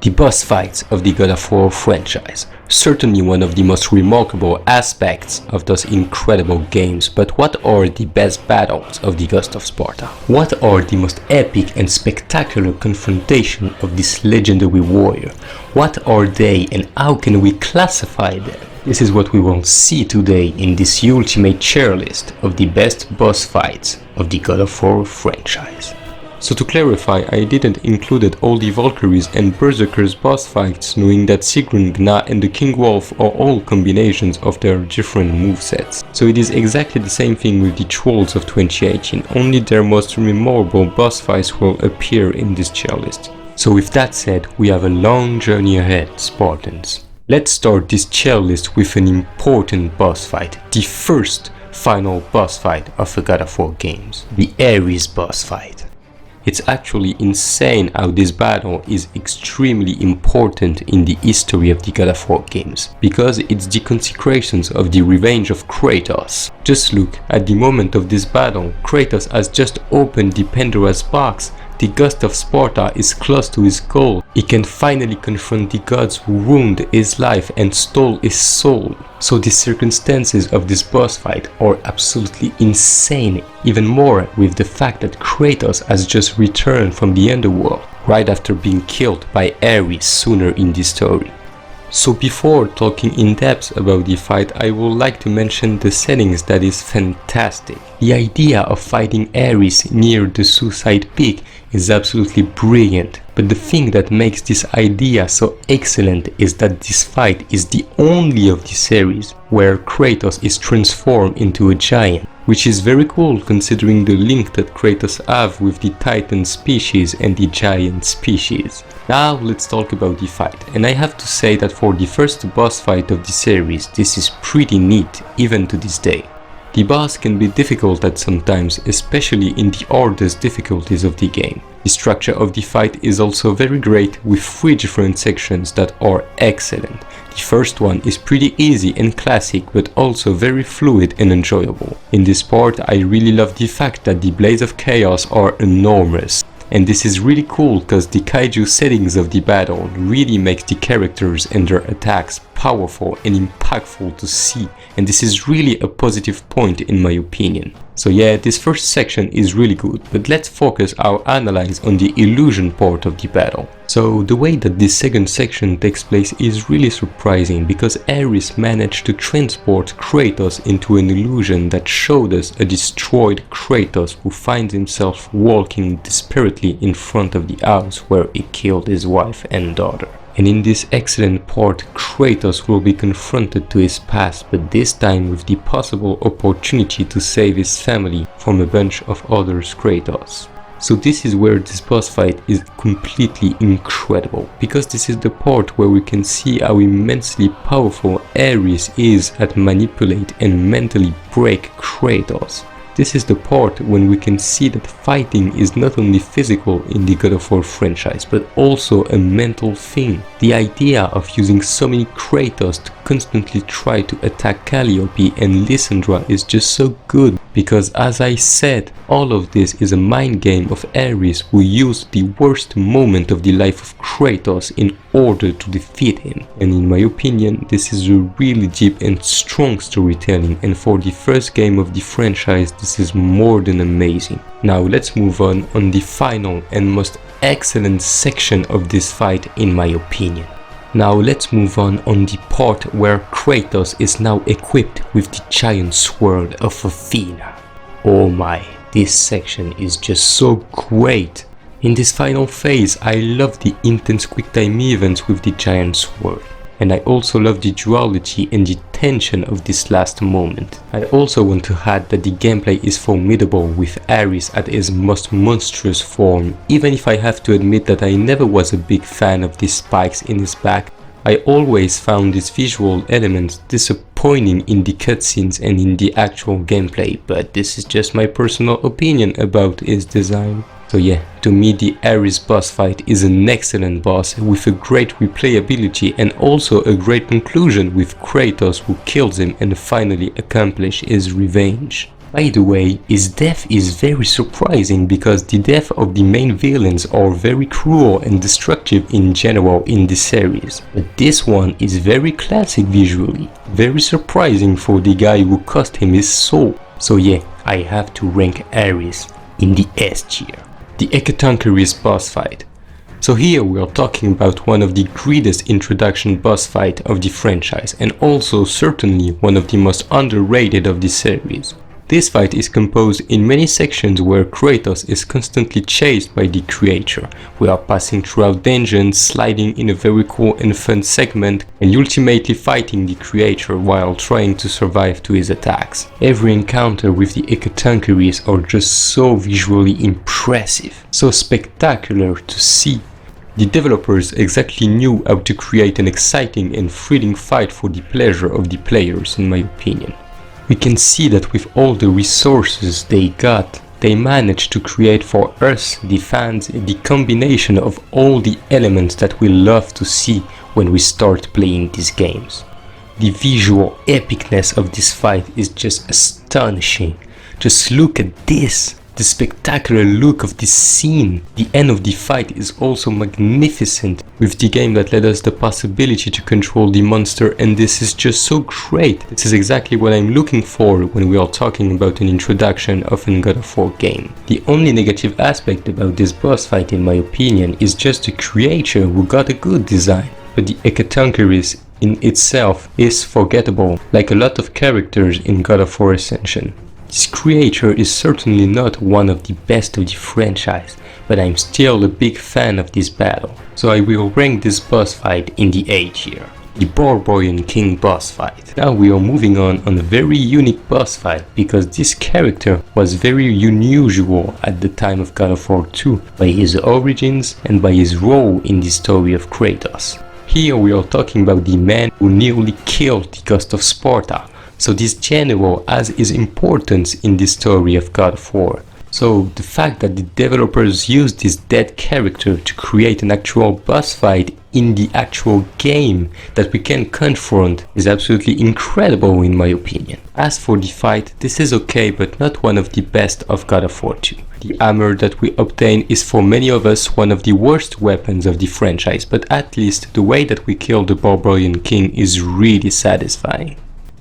The boss fights of the God of War franchise, certainly one of the most remarkable aspects of those incredible games, but what are the best battles of the Ghost of Sparta? What are the most epic and spectacular confrontation of this legendary warrior? What are they and how can we classify them? This is what we will see today in this ultimate tier list of the best boss fights of the God of War franchise. So to clarify, I didn't include all the Valkyries and Berserkers boss fights, knowing that Sigrun, Gna and the King Wolf are all combinations of their different movesets. So it is exactly the same thing with the Trolls of 2018, only their most memorable boss fights will appear in this tier list. So with that said, we have a long journey ahead, Spartans. Let's start this tier list with an important boss fight, the first final boss fight of the God of War games, the Ares boss fight. It's actually insane how this battle is extremely important in the history of the God of War games, because it's the consecrations of the revenge of Kratos. Just look, at the moment of this battle, Kratos has just opened the Pandora's box. The Ghost of Sparta is close to his goal. He can finally confront the gods who ruined his life and stole his soul. So the circumstances of this boss fight are absolutely insane, even more with the fact that Kratos has just returned from the underworld, right after being killed by Ares sooner in the story. So before talking in depth about the fight, I would like to mention the settings that is fantastic. The idea of fighting Ares near the suicide peak is absolutely brilliant, but the thing that makes this idea so excellent is that this fight is the only of the series where Kratos is transformed into a giant, which is very cool considering the link that Kratos have with the Titan species and the giant species. Now let's talk about the fight, and I have to say that for the first boss fight of the series, this is pretty neat even to this day. The boss can be difficult at some times, especially in the hardest difficulties of the game. The structure of the fight is also very great, with 3 different sections that are excellent. The first one is pretty easy and classic, but also very fluid and enjoyable. In this part, I really love the fact that the Blades of Chaos are enormous. And this is really cool because the kaiju settings of the battle really makes the characters and their attacks powerful and impactful to see, and this is really a positive point in my opinion. So yeah, this first section is really good, but let's focus our analysis on the illusion part of the battle. So the way that this second section takes place is really surprising, because Ares managed to transport Kratos into an illusion that showed us a destroyed Kratos who finds himself walking desperately in front of the house where he killed his wife and daughter. And in this excellent part, Kratos will be confronted to his past, but this time with the possible opportunity to save his family from a bunch of other Kratos. So this is where this boss fight is completely incredible, because this is the part where we can see how immensely powerful Ares is at manipulate and mentally break Kratos. This is the part when we can see that fighting is not only physical in the God of War franchise, but also a mental thing. The idea of using so many Kratos to constantly try to attack Calliope and Lysandra is just so good, because as I said, all of this is a mind game of Ares who used the worst moment of the life of Kratos in order to defeat him. And in my opinion, this is a really deep and strong storytelling, and for the first game of the franchise, this is more than amazing. Now let's move on the final and most excellent section of this fight in my opinion. Now let's move on the part where Kratos is now equipped with the giant sword of Athena. Oh my, this section is just so great. In this final phase, I love the intense quick time events with the giant sword. And I also love the duality and the tension of this last moment. I also want to add that the gameplay is formidable with Ares at his most monstrous form. Even if I have to admit that I never was a big fan of these spikes in his back, I always found these visual elements disappointing in the cutscenes and in the actual gameplay, but this is just my personal opinion about his design. So yeah, to me the Ares boss fight is an excellent boss with a great replayability and also a great conclusion with Kratos who kills him and finally accomplishes his revenge. By the way, his death is very surprising because the death of the main villains are very cruel and destructive in general in the series. But this one is very classic visually, very surprising for the guy who cost him his soul. So yeah, I have to rank Ares in the S tier. The Hecatonchires boss fight. So here we are talking about one of the greatest introduction boss fight of the franchise and also certainly one of the most underrated of the series. This fight is composed in many sections where Kratos is constantly chased by the creature. We are passing throughout dungeons, sliding in a very cool and fun segment, and ultimately fighting the creature while trying to survive to his attacks. Every encounter with the Hecatonchires are just so visually impressive, so spectacular to see. The developers exactly knew how to create an exciting and thrilling fight for the pleasure of the players, in my opinion. We can see that with all the resources they got, they managed to create for us, the fans, the combination of all the elements that we love to see when we start playing these games. The visual epicness of this fight is just astonishing. Just look at this! The spectacular look of this scene. The end of the fight is also magnificent, with the game that led us the possibility to control the monster, and this is just so great. This is exactly what I'm looking for when we are talking about an introduction of a God of War game. The only negative aspect about this boss fight, in my opinion, is just the creature who got a good design, but the Hecatonchires in itself is forgettable, like a lot of characters in God of War Ascension. This creature is certainly not one of the best of the franchise, but I'm still a big fan of this battle, so I will rank this boss fight in the A tier. The Barbarian King boss fight. Now we are moving on a very unique boss fight, because this character was very unusual at the time of God of War 2, by his origins and by his role in the story of Kratos. Here we are talking about the man who nearly killed the ghost of Sparta. So this general has his importance in the story of God of War. So the fact that the developers used this dead character to create an actual boss fight in the actual game that we can confront is absolutely incredible in my opinion. As for the fight, this is okay, but not one of the best of God of War 2. The hammer that we obtain is for many of us one of the worst weapons of the franchise, but at least the way that we kill the Barbarian King is really satisfying.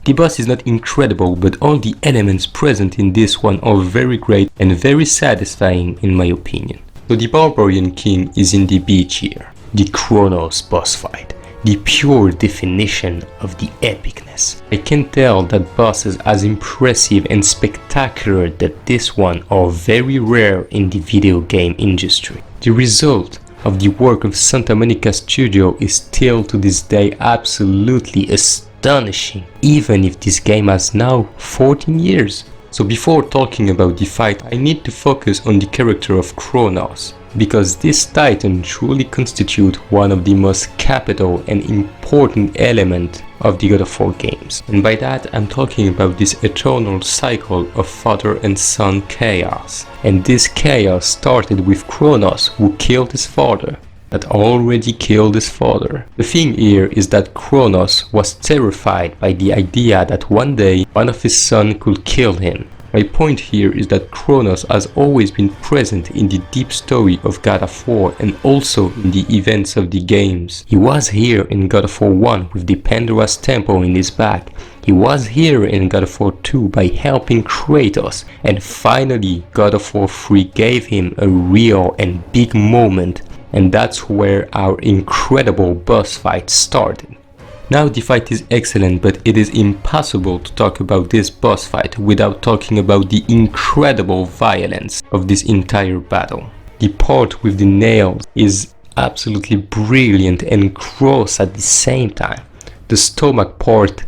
The boss is not incredible, but all the elements present in this one are very great and very satisfying in my opinion. So the Barbarian King is in the B tier. The Chronos boss fight. The pure definition of the epicness. I can tell that bosses as impressive and spectacular that this one are very rare in the video game industry. The result of the work of Santa Monica Studio is still to this day absolutely astonishing, even if this game has now 14 years. So before talking about the fight, I need to focus on the character of Chronos, because this titan truly constitutes one of the most capital and important elements of the God of War games. And by that I'm talking about this eternal cycle of father and son chaos. And this chaos started with Chronos, who killed his father, that already killed his father. The thing here is that Chronos was terrified by the idea that one day one of his sons could kill him. My point here is that Chronos has always been present in the deep story of God of War and also in the events of the games. He was here in God of War 1 with the Pandora's Temple in his back. He was here in God of War 2 by helping Kratos, and finally God of War 3 gave him a real and big moment, and that's where our incredible boss fight started. Now the fight is excellent, but it is impossible to talk about this boss fight without talking about the incredible violence of this entire battle. The part with the nails is absolutely brilliant and gross at the same time. The stomach part,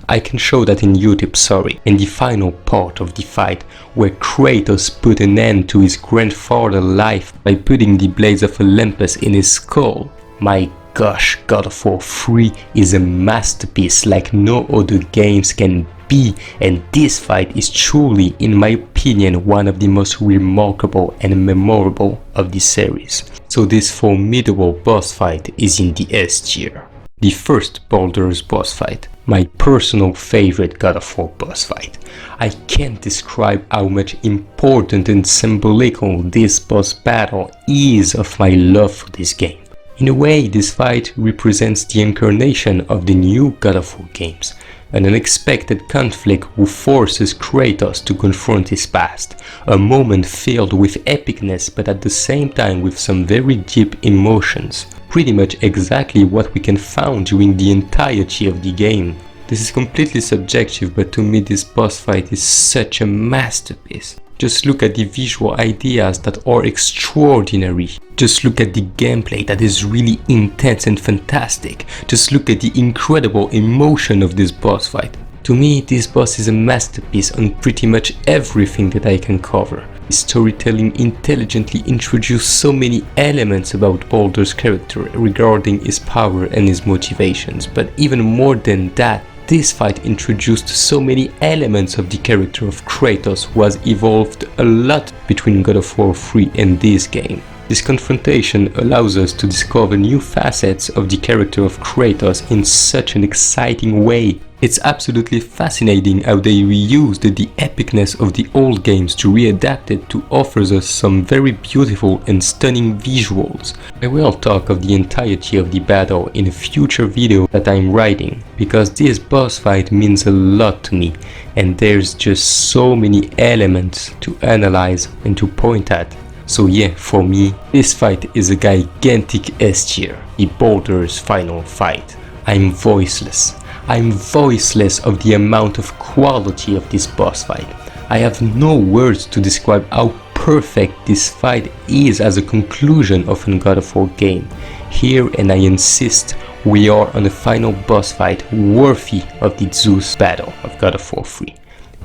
I can show that in YouTube, sorry. And the final part of the fight, where Kratos put an end to his grandfather's life by putting the blades of Olympus in his skull. My gosh, God of War 3 is a masterpiece like no other games can be, and this fight is truly, in my opinion, one of the most remarkable and memorable of the series. So this formidable boss fight is in the S tier. The first Baldur's boss fight. My personal favorite God of War boss fight. I can't describe how much important and symbolical this boss battle is of my love for this game. In a way, this fight represents the incarnation of the new God of War games, an unexpected conflict who forces Kratos to confront his past, a moment filled with epicness but at the same time with some very deep emotions, pretty much exactly what we can find during the entirety of the game. This is completely subjective, but to me this boss fight is such a masterpiece. Just look at the visual ideas that are extraordinary. Just look at the gameplay that is really intense and fantastic. Just look at the incredible emotion of this boss fight. To me, this boss is a masterpiece on pretty much everything that I can cover. His storytelling intelligently introduced so many elements about Baldur's character regarding his power and his motivations, but even more than that, this fight introduced so many elements of the character of Kratos who has evolved a lot between God of War 3 and this game. This confrontation allows us to discover new facets of the character of Kratos in such an exciting way. It's absolutely fascinating how they reused the epicness of the old games to readapt it to offer us some very beautiful and stunning visuals. I will talk of the entirety of the battle in a future video that I'm writing, because this boss fight means a lot to me and there's just so many elements to analyze and to point at. So yeah, for me, this fight is a gigantic S tier, the Baldur's final fight. I'm voiceless of the amount of quality of this boss fight. I have no words to describe how perfect this fight is as a conclusion of a God of War game. Here, and I insist, we are on a final boss fight worthy of the Zeus battle of God of War 3.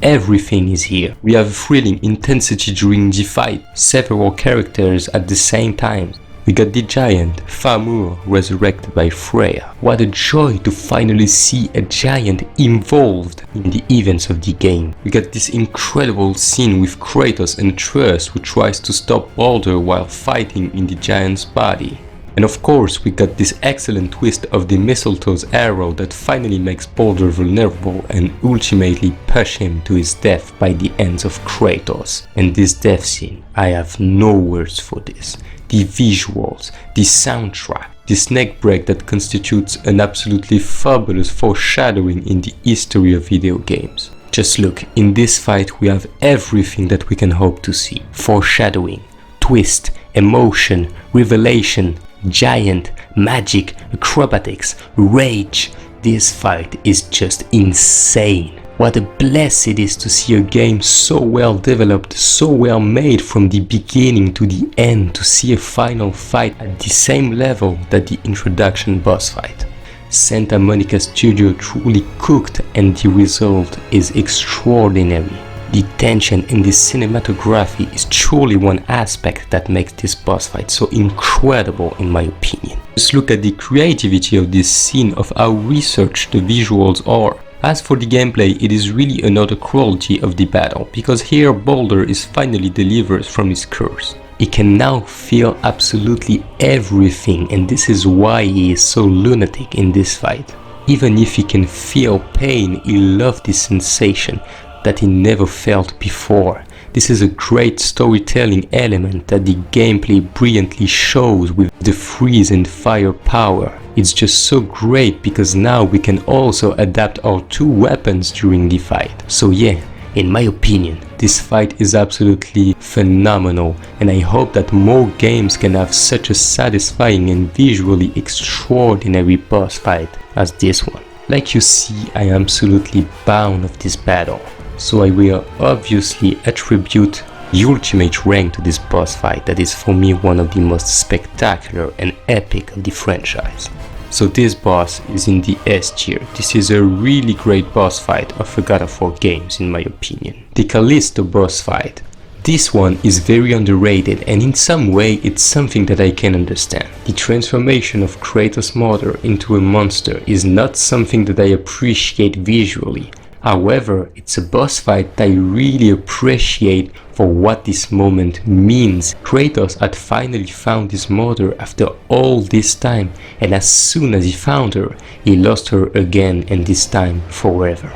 Everything is here. We have thrilling intensity during the fight, several characters at the same time. We got the giant, Famur, resurrected by Freya. What a joy to finally see a giant involved in the events of the game. We got this incredible scene with Kratos and Atreus who tries to stop Baldur while fighting in the giant's body. And of course we got this excellent twist of the mistletoe's arrow that finally makes Baldur vulnerable and ultimately push him to his death by the hands of Kratos. And this death scene, I have no words for this. The visuals, the soundtrack, this neck break that constitutes an absolutely fabulous foreshadowing in the history of video games. Just look, in this fight we have everything that we can hope to see. Foreshadowing, twist, emotion, revelation, giant, magic, acrobatics, rage. This fight is just insane. What a bless it is to see a game so well developed, so well made from the beginning to the end, to see a final fight at the same level that the introduction boss fight. Santa Monica Studio truly cooked and the result is extraordinary. The tension in the cinematography is truly one aspect that makes this boss fight so incredible in my opinion. Just look at the creativity of this scene, of how researched the visuals are. As for the gameplay, it is really another quality of the battle, because here Baldur is finally delivered from his curse. He can now feel absolutely everything, and this is why he is so lunatic in this fight. Even if he can feel pain, he loves this sensation that he never felt before. This is a great storytelling element that the gameplay brilliantly shows with the freeze and fire power. It's just so great because now we can also adapt our two weapons during the fight. So yeah, in my opinion, this fight is absolutely phenomenal, and I hope that more games can have such a satisfying and visually extraordinary boss fight as this one. Like you see, I am absolutely bound of this battle, so I will obviously attribute the ultimate rank to this boss fight that is for me one of the most spectacular and epic of the franchise. So this boss is in the S tier. This is a really great boss fight of a God of War games in my opinion. The Callisto boss fight. This one is very underrated, and in some way it's something that I can understand. The transformation of Kratos' mother into a monster is not something that I appreciate visually. However, it's a boss fight that I really appreciate for what this moment means. Kratos had finally found his mother after all this time, and as soon as he found her, he lost her again, and this time forever.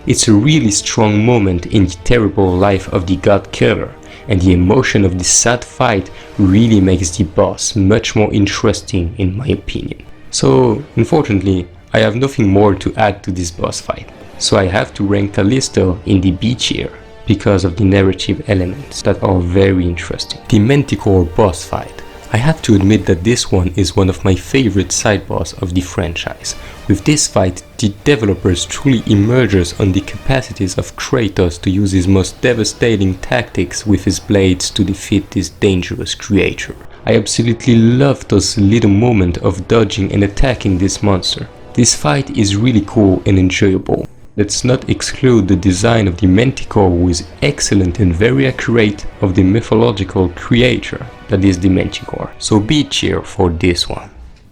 It's a really strong moment in the terrible life of the god killer, and the emotion of this sad fight really makes the boss much more interesting in my opinion. So, unfortunately, I have nothing more to add to this boss fight, so I have to rank Callisto in the B tier, because of the narrative elements that are very interesting. The Manticore boss fight. I have to admit that this one is one of my favorite side boss of the franchise. With this fight, the developers truly emerges on the capacities of Kratos to use his most devastating tactics with his blades to defeat this dangerous creature. I absolutely love those little moments of dodging and attacking this monster. This fight is really cool and enjoyable. Let's not exclude the design of the Manticore, who is excellent and very accurate of the mythological creature that is the Manticore. So B tier for this one.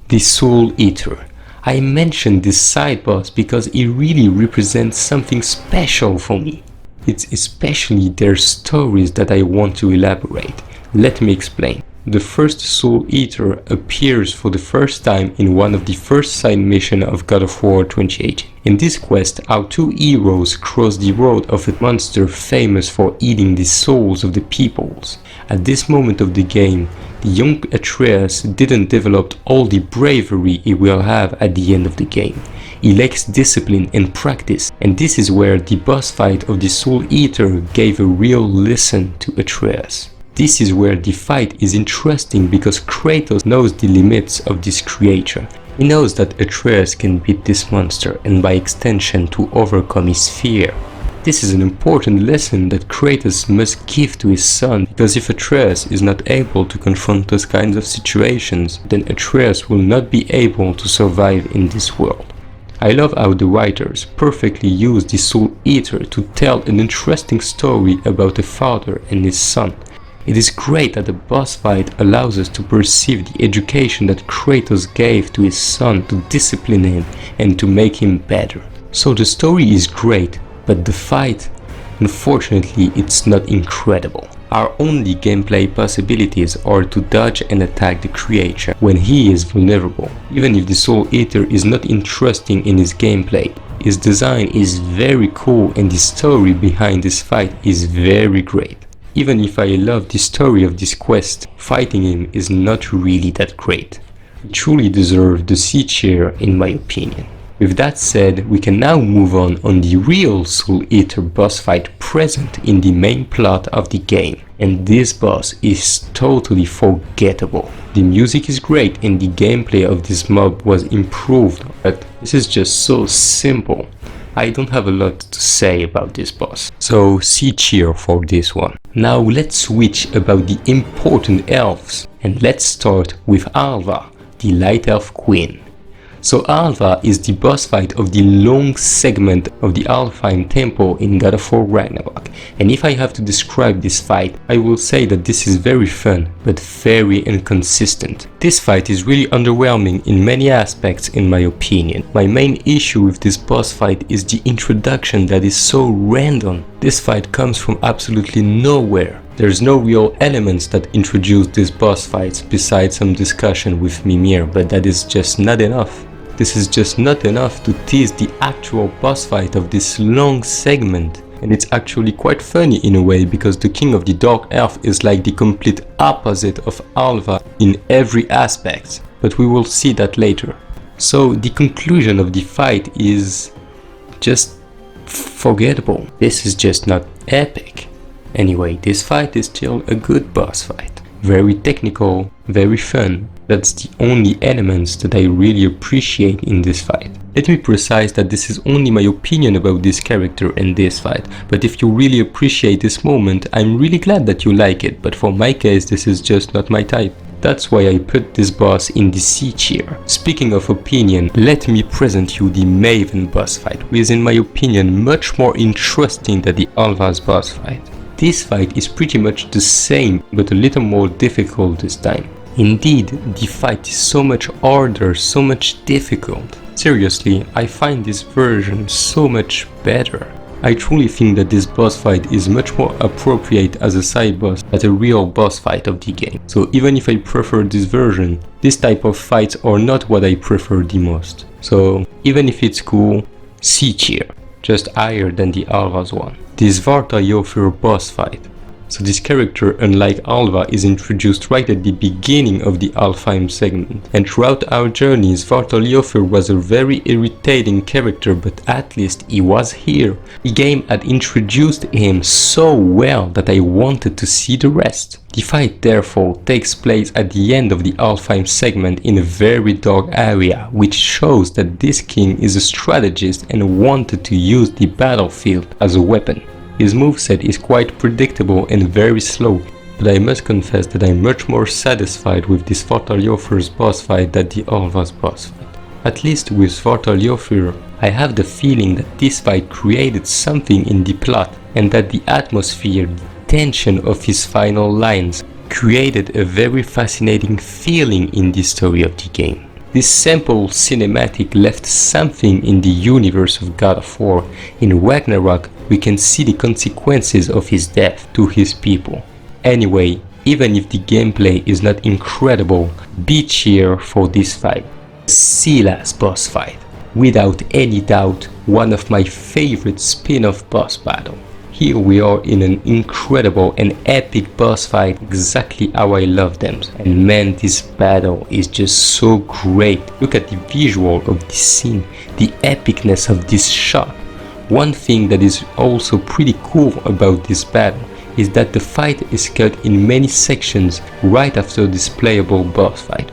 The Soul Eater. I mentioned this side boss because it really represents something special for me. It's especially their stories that I want to elaborate. Let me explain. The first Soul Eater appears for the first time in one of the first side missions of God of War 2018. In this quest, our two heroes cross the road of a monster famous for eating the souls of the peoples. At this moment of the game, the young Atreus didn't develop all the bravery he will have at the end of the game. He lacks discipline and practice, and this is where the boss fight of the Soul Eater gave a real lesson to Atreus. This is where the fight is interesting because Kratos knows the limits of this creature. He knows that Atreus can beat this monster and by extension to overcome his fear. This is an important lesson that Kratos must give to his son, because if Atreus is not able to confront those kinds of situations, then Atreus will not be able to survive in this world. I love how the writers perfectly use the Soul Eater to tell an interesting story about a father and his son. It is great that the boss fight allows us to perceive the education that Kratos gave to his son to discipline him and to make him better. So the story is great, but the fight, unfortunately, it's not incredible. Our only gameplay possibilities are to dodge and attack the creature when he is vulnerable. Even if the Soul Eater is not interesting in his gameplay, his design is very cool and the story behind this fight is very great. Even if I love the story of this quest, fighting him is not really that great. He truly deserves the C tier in my opinion. With that said, we can now move on the real Soul Eater boss fight present in the main plot of the game. And this boss is totally forgettable. The music is great and the gameplay of this mob was improved, but this is just so simple. I don't have a lot to say about this boss. So C tier for this one. Now let's switch about the important elves. And let's start with Alva, the Light Elf Queen. So Alva is the boss fight of the long segment of the Alpine Temple in God of War Ragnarok. And if I have to describe this fight, I will say that this is very fun, but very inconsistent. This fight is really underwhelming in many aspects in my opinion. My main issue with this boss fight is the introduction that is so random. This fight comes from absolutely nowhere. There's no real elements that introduce this boss fights besides some discussion with Mimir, but that is just not enough. This is just not enough to tease the actual boss fight of this long segment. And it's actually quite funny in a way, because the King of the Dark Elf is like the complete opposite of Alva in every aspect. But we will see that later. So the conclusion of the fight is just forgettable. This is just not epic. Anyway, this fight is still a good boss fight. Very technical, very fun. That's the only elements that I really appreciate in this fight. Let me precise that this is only my opinion about this character and this fight, but if you really appreciate this moment, I'm really glad that you like it, but for my case this is just not my type. That's why I put this boss in the C tier. Speaking of opinion, let me present you the Maven boss fight, which is in my opinion much more interesting than the Alva's boss fight. This fight is pretty much the same, but a little more difficult this time. Indeed, the fight is so much harder, so much difficult. Seriously, I find this version so much better. I truly think that this boss fight is much more appropriate as a side boss than a real boss fight of the game. So even if I prefer this version, this type of fights are not what I prefer the most. So even if it's cool, C tier, just higher than the Alva's one. This Varta boss fight. So this character, unlike Alva, is introduced right at the beginning of the Alfheim segment. And throughout our journeys, Varta was a very irritating character, but at least he was here. The game had introduced him so well that I wanted to see the rest. The fight therefore takes place at the end of the Alfheim segment in a very dark area, which shows that this king is a strategist and wanted to use the battlefield as a weapon. His moveset is quite predictable and very slow, but I must confess that I'm much more satisfied with this Vartaljófur's boss fight than the Alva's boss fight. At least with Vartaljófur, I have the feeling that this fight created something in the plot and that the atmosphere, the tension of his final lines created a very fascinating feeling in the story of the game. This simple cinematic left something in the universe of God of War. In Ragnarok, we can see the consequences of his death to his people. Anyway, even if the gameplay is not incredible, B tier for this fight. Scylla's boss fight. Without any doubt, one of my favorite spin-off boss battles. Here we are in an incredible and epic boss fight, exactly how I love them. And man, this battle is just so great. Look at the visual of this scene, the epicness of this shot. One thing that is also pretty cool about this battle is that the fight is cut in many sections right after this playable boss fight.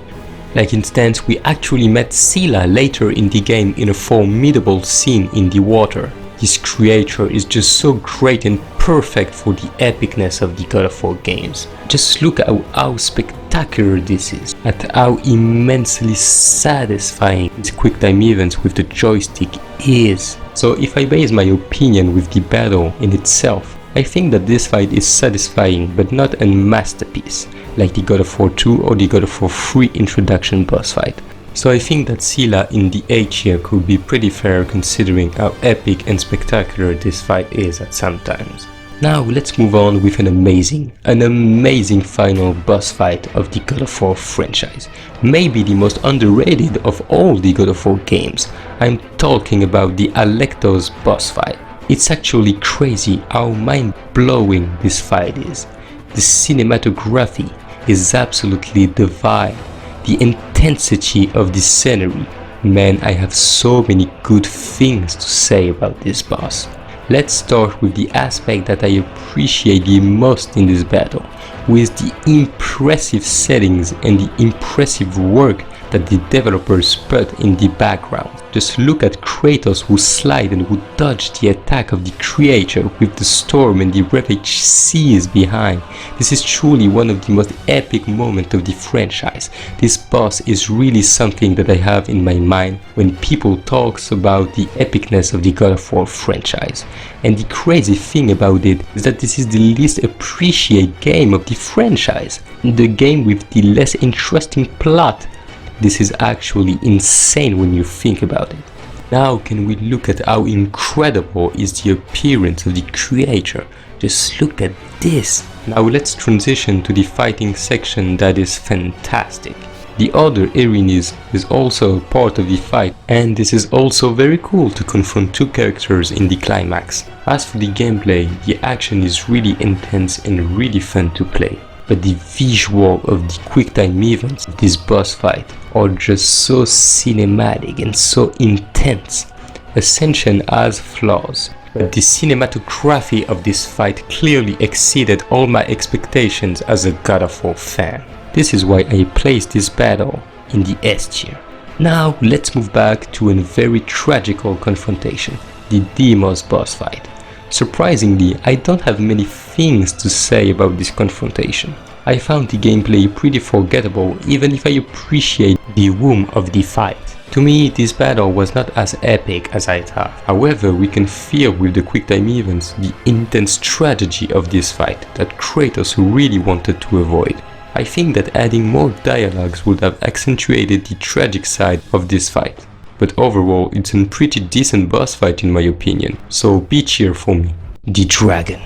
Like instance, we actually met Scylla later in the game in a formidable scene in the water. This creature is just so great and perfect for the epicness of the God of War games. Just look at how spectacular this is, at how immensely satisfying these quick time events with the joystick is. So if I base my opinion with the battle in itself, I think that this fight is satisfying but not a masterpiece, like the God of War 2 or the God of War 3 introduction boss fight. So I think that Scylla in the A tier could be pretty fair considering how epic and spectacular this fight is at some times. Now let's move on with an amazing final boss fight of the God of War franchise. Maybe the most underrated of all the God of War games. I'm talking about the Alectos boss fight. It's actually crazy how mind-blowing this fight is. The cinematography is absolutely divine. The intensity of the scenery. Man, I have so many good things to say about this boss. Let's start with the aspect that I appreciate the most in this battle, with the impressive settings and the impressive work that the developers put in the background. Just look at Kratos who slide and who dodge the attack of the creature with the storm and the ravaged seas behind. This is truly one of the most epic moments of the franchise. This boss is really something that I have in my mind when people talk about the epicness of the God of War franchise. And the crazy thing about it is that this is the least appreciated game of the franchise, the game with the less interesting plot. This is actually insane when you think about it. Now can we look at how incredible is the appearance of the creature. Just look at this. Now let's transition to the fighting section that is fantastic. The other arenas is also a part of the fight, and this is also very cool to confront two characters in the climax. As for the gameplay, the action is really intense and really fun to play. But the visual of the quick time events of this boss fight are just so cinematic and so intense. Ascension has flaws, but the cinematography of this fight clearly exceeded all my expectations as a God of War fan. This is why I placed this battle in the S tier. Now let's move back to a very tragical confrontation, the Deimos boss fight. Surprisingly, I don't have many things to say about this confrontation. I found the gameplay pretty forgettable even if I appreciate the womb of the fight. To me, this battle was not as epic as I thought. However, we can feel with the quick time events the intense tragedy of this fight that Kratos really wanted to avoid. I think that adding more dialogues would have accentuated the tragic side of this fight. but overall it's a pretty decent boss fight in my opinion, so be cheer for me. The dragon.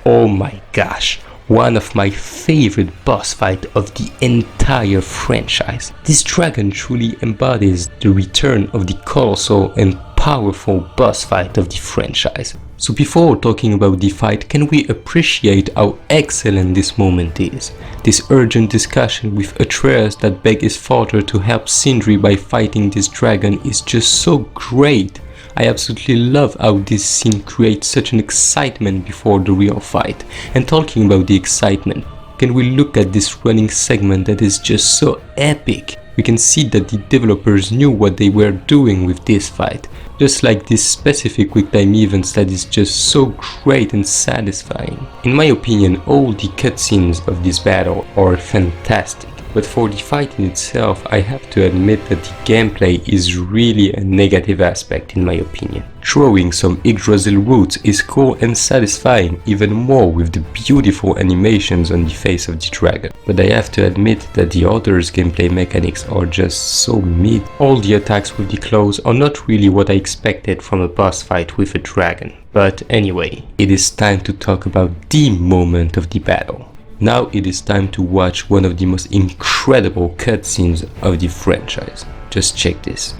Oh my gosh, one of my favorite boss fight of the entire franchise. This dragon truly embodies the return of the colossal and powerful boss fight of the franchise. So before talking about the fight, can we appreciate how excellent this moment is? This urgent discussion with Atreus that begs his father to help Sindri by fighting this dragon is just so great. I absolutely love how this scene creates such an excitement before the real fight. And talking about the excitement, can we look at this running segment that is just so epic? We can see that the developers knew what they were doing with this fight. Just like this specific quick time events that is just so great and satisfying. In my opinion, all the cutscenes of this battle are fantastic. But for the fight in itself, I have to admit that the gameplay is really a negative aspect in my opinion. Throwing some Yggdrasil roots is cool and satisfying, even more with the beautiful animations on the face of the dragon. But I have to admit that the other's gameplay mechanics are just so mid. All the attacks with the claws are not really what I expected from a boss fight with a dragon. But anyway, it is time to talk about the moment of the battle. Now it is time to watch one of the most incredible cutscenes of the franchise. Just check this.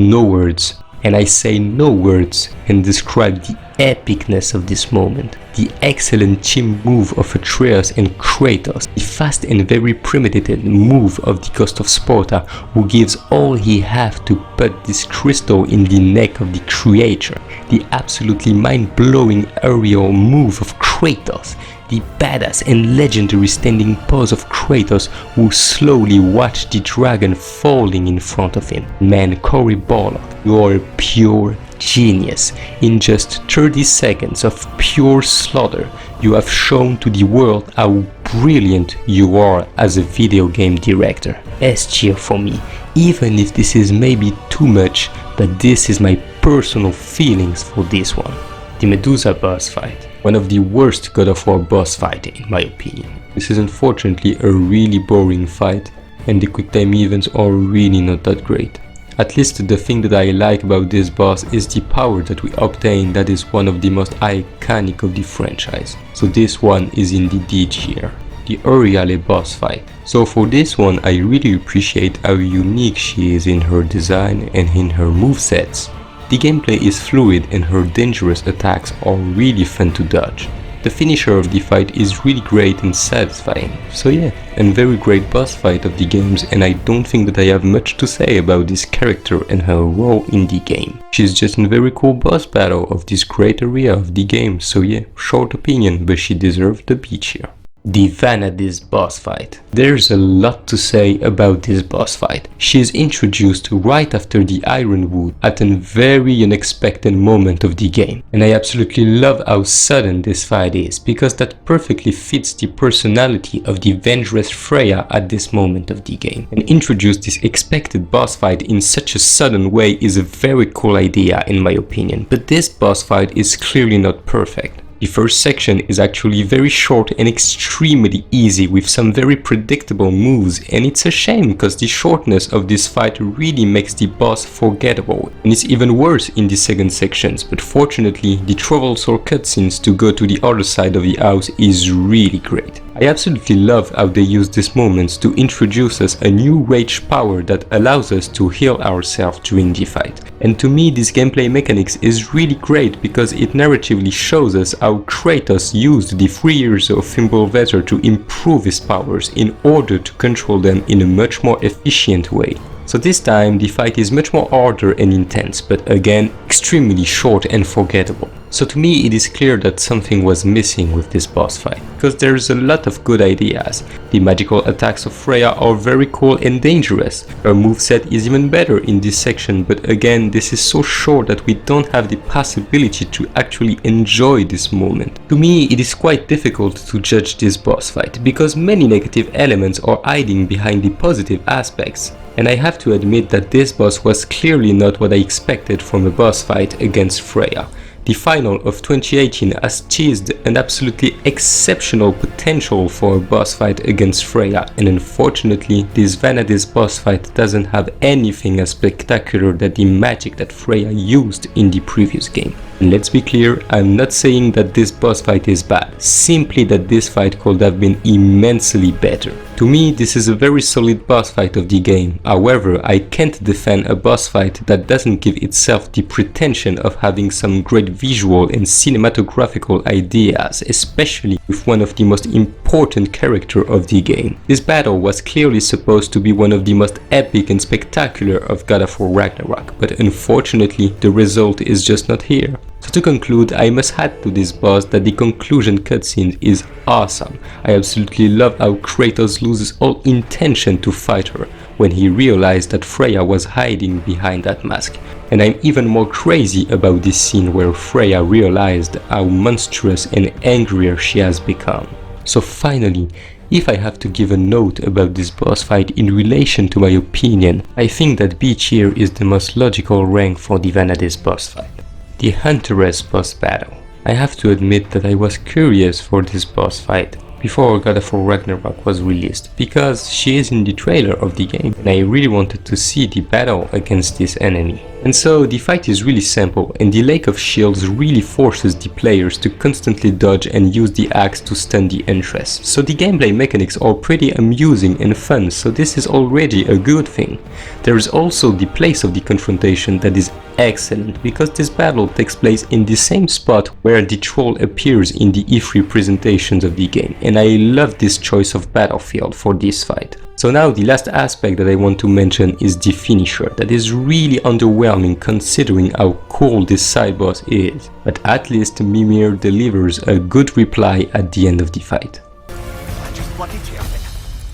No words, and I say no words, can describe the epicness of this moment. The excellent team move of Atreus and Kratos, the fast and very premeditated move of the Ghost of Sparta, who gives all he has to put this crystal in the neck of the creator, the absolutely mind-blowing aerial move of Kratos, the badass and legendary standing pose of Kratos who slowly watched the dragon falling in front of him. Man, Cory Barlog, you are a pure genius. In just 30 seconds of pure slaughter, you have shown to the world how brilliant you are as a video game director. S tier for me, even if this is maybe too much, but this is my personal feelings for this one. The Medusa boss fight. One of the worst God of War boss fight in my opinion. This is unfortunately a really boring fight and the quick time events are really not that great. At least the thing that I like about this boss is the power that we obtain, that is one of the most iconic of the franchise. So this one is in the D tier. The Euryale boss fight. So for this one I really appreciate how unique she is in her design and in her movesets. The gameplay is fluid and her dangerous attacks are really fun to dodge. The finisher of the fight is really great and satisfying. So yeah, a very great boss fight of the games, and I don't think that I have much to say about this character and her role in the game. She's just a very cool boss battle of this great area of the game, so yeah, short opinion, but she deserves the B tier. The Vanadis boss fight. There's a lot to say about this boss fight. She is introduced right after the Ironwood at a very unexpected moment of the game. And I absolutely love how sudden this fight is, because that perfectly fits the personality of the Vengeress Freya at this moment of the game. And introduce this expected boss fight in such a sudden way is a very cool idea in my opinion. But this boss fight is clearly not perfect. The first section is actually very short and extremely easy with some very predictable moves, and it's a shame because the shortness of this fight really makes the boss forgettable, and it's even worse in the second sections, but fortunately the traversal cutscenes to go to the other side of the house is really great. I absolutely love how they use these moments to introduce us a new rage power that allows us to heal ourselves during the fight. And to me this gameplay mechanics is really great because it narratively shows us how Kratos used the 3 years of Fimbulvetr to improve his powers in order to control them in a much more efficient way. So this time the fight is much more harder and intense, but again extremely short and forgettable. So to me it is clear that something was missing with this boss fight, because there's a lot of good ideas. The magical attacks of Freya are very cool and dangerous. Her moveset is even better in this section, but again this is so short that we don't have the possibility to actually enjoy this moment. To me it is quite difficult to judge this boss fight, because many negative elements are hiding behind the positive aspects. And I have to admit that this boss was clearly not what I expected from a boss fight against Freya. The final of 2018 has teased an absolutely exceptional potential for a boss fight against Freya, and unfortunately this Vanadis boss fight doesn't have anything as spectacular than the magic that Freya used in the previous game. And let's be clear, I'm not saying that this boss fight is bad, simply that this fight could have been immensely better. To me, this is a very solid boss fight of the game. However, I can't defend a boss fight that doesn't give itself the pretension of having some great visual and cinematographical ideas, especially with one of the most important characters of the game. This battle was clearly supposed to be one of the most epic and spectacular of God of War Ragnarok, but unfortunately the result is just not here. So to conclude, I must add to this boss that the conclusion cutscene is awesome. I absolutely love how Kratos loses all intention to fight her when he realized that Freya was hiding behind that mask. And I'm even more crazy about this scene where Freya realized how monstrous and angrier she has become. So finally, if I have to give a note about this boss fight in relation to my opinion, I think that B tier is the most logical rank for the Vanadis boss fight. The Huntress boss battle. I have to admit that I was curious for this boss fight before God of War Ragnarok was released, because she is in the trailer of the game and I really wanted to see the battle against this enemy. And so the fight is really simple, and the Lake of Shields really forces the players to constantly dodge and use the axe to stun the Huntress. So the gameplay mechanics are pretty amusing and fun, so this is already a good thing. There is also the place of the confrontation that is excellent, because this battle takes place in the same spot where the troll appears in the E3 presentations of the game, and I love this choice of battlefield for this fight. So now the last aspect that I want to mention is the finisher, that is really underwhelming considering how cool this side boss is, but at least Mimir delivers a good reply at the end of the fight. I just bloody terrific.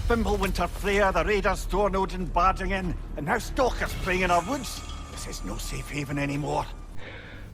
Fimbulwinter Freya, the raiders, Thor and Odin barging in, and now stalkers playing in our woods. This is no safe haven anymore.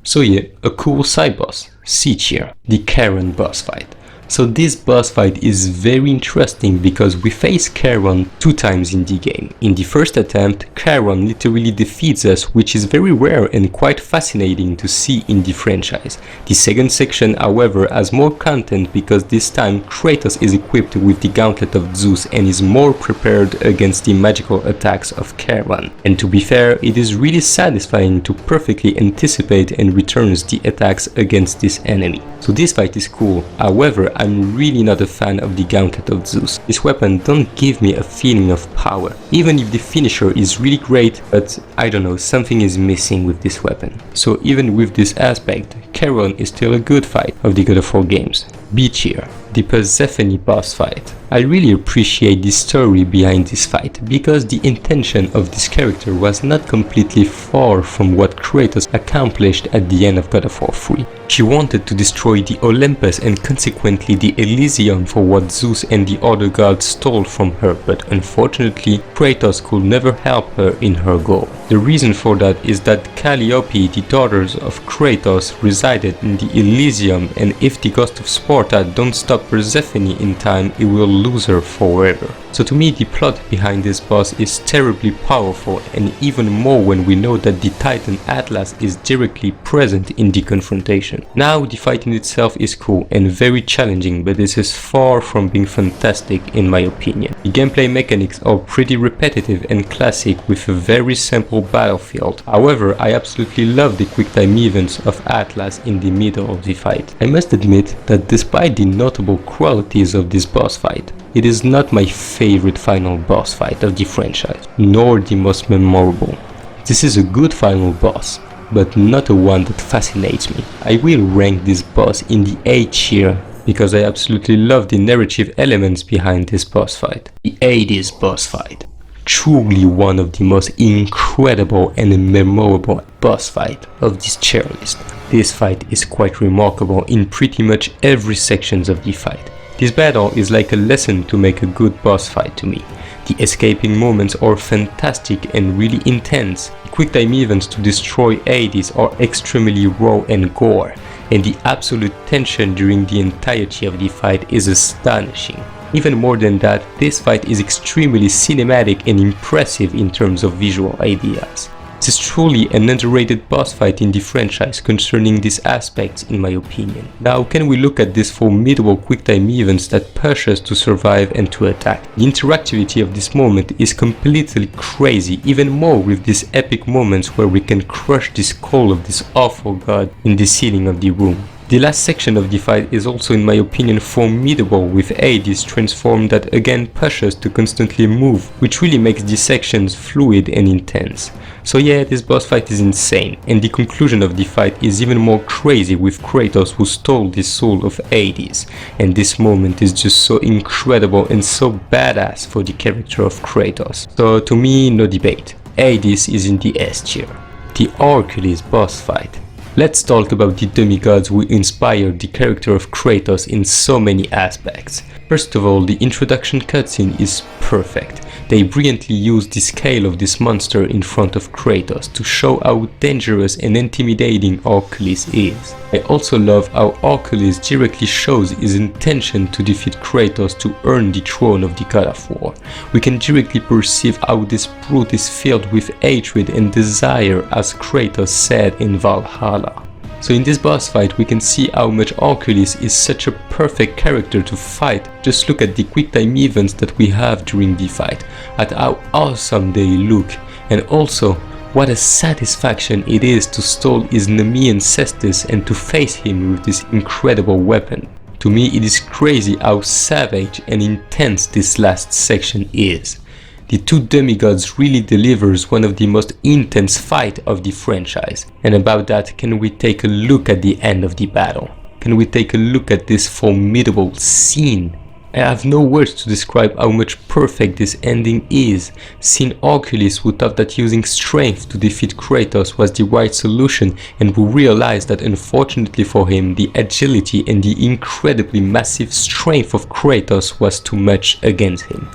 So yeah, a cool side boss, C tier, the Charon boss fight. So this boss fight is very interesting because we face Charon 2 times in the game. In the first attempt, Charon literally defeats us, which is very rare and quite fascinating to see in the franchise. The second section, however, has more content because this time Kratos is equipped with the Gauntlet of Zeus and is more prepared against the magical attacks of Charon. And to be fair, it is really satisfying to perfectly anticipate and returns the attacks against this enemy. So this fight is cool. However, I'm really not a fan of the Gauntlet of Zeus. This weapon don't give me a feeling of power, even if the finisher is really great, but I don't know, something is missing with this weapon. So even with this aspect, Charon is still a good fight of the God of War games. B tier, the Persephone boss fight. I really appreciate the story behind this fight, because the intention of this character was not completely far from what Kratos accomplished at the end of God of War 3. She wanted to destroy the Olympus and consequently the Elysium for what Zeus and the other gods stole from her, but unfortunately Kratos could never help her in her goal. The reason for that is that Calliope, the daughters of Kratos, resided in the Elysium, and if the ghost of Sparta don't stop Persephone in time, it will lose her forever. So to me the plot behind this boss is terribly powerful, and even more when we know that the Titan Atlas is directly present in the confrontation. Now the fight in itself is cool and very challenging, but this is far from being fantastic in my opinion. The gameplay mechanics are pretty repetitive and classic with a very simple battlefield. However, I absolutely love the quick time events of Atlas in the middle of the fight. I must admit that despite the notable qualities of this boss fight, it is not my favorite final boss fight of the franchise, nor the most memorable. This is a good final boss, but not a one that fascinates me. I will rank this boss in the A tier because I absolutely love the narrative elements behind this boss fight. The 80s boss fight. truly one of the most incredible and memorable boss fight of this tier list. This fight is quite remarkable in pretty much every section of the fight. This battle is like a lesson to make a good boss fight to me. The escaping moments are fantastic and really intense. The quick time events to destroy Hades are extremely raw and gore, and the absolute tension during the entirety of the fight is astonishing. Even more than that, this fight is extremely cinematic and impressive in terms of visual ideas. This is truly an underrated boss fight in the franchise concerning these aspects in my opinion. Now can we look at these formidable quick time events that push us to survive and to attack. The interactivity of this moment is completely crazy, even more with these epic moments where we can crush the skull of this awful god in the ceiling of the room. The last section of the fight is also in my opinion formidable, with Hades transformed that again pushes to constantly move, which really makes these sections fluid and intense. So yeah, this boss fight is insane, and the conclusion of the fight is even more crazy with Kratos who stole the soul of Hades, and this moment is just so incredible and so badass for the character of Kratos. So to me, no debate, Hades is in the S tier. The Hercules boss fight. Let's talk about the demigods who inspired the character of Kratos in so many aspects. First of all, the introduction cutscene is perfect. They brilliantly use the scale of this monster in front of Kratos to show how dangerous and intimidating Hercules is. I also love how Hercules directly shows his intention to defeat Kratos to earn the throne of the god of war. We can directly perceive how this brute is filled with hatred and desire, as Kratos said in Valhalla. So in this boss fight we can see how much Hercules is such a perfect character to fight. Just look at the quick time events that we have during the fight, at how awesome they look, and also what a satisfaction it is to stall his Nemean cestus and to face him with this incredible weapon. To me it is crazy how savage and intense this last section is. The two demigods really delivers one of the most intense fight of the franchise. And about that, can we take a look at the end of the battle? Can we take a look at this formidable scene? I have no words to describe how much perfect this ending is. Seeing Hercules who thought that using strength to defeat Kratos was the right solution, and who realized that unfortunately for him the agility and the incredibly massive strength of Kratos was too much against him.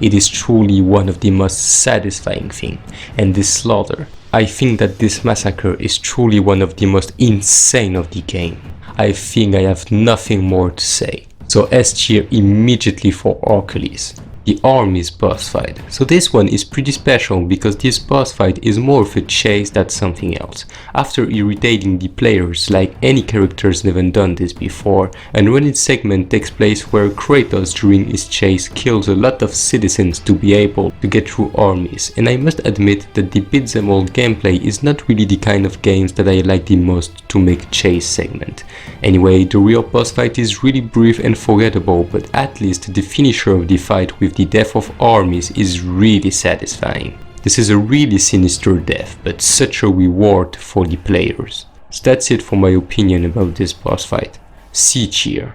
It is truly one of the most satisfying things, and this slaughter. I think that this massacre is truly one of the most insane of the game. I think I have nothing more to say. So S tier immediately for Hercules. The Hermes boss fight. So this one is pretty special because this boss fight is more of a chase than something else. After irritating the players like any characters never done this before, an running segment takes place where Kratos during his chase kills a lot of citizens to be able to get through Hermes, and I must admit that the beat them all gameplay is not really the kind of games that I like the most to make chase segment. Anyway, the real boss fight is really brief and forgettable, but at least the finisher of the fight with the death of Hermes is really satisfying. This is a really sinister death, but such a reward for the players. So that's it for my opinion about this boss fight. C tier.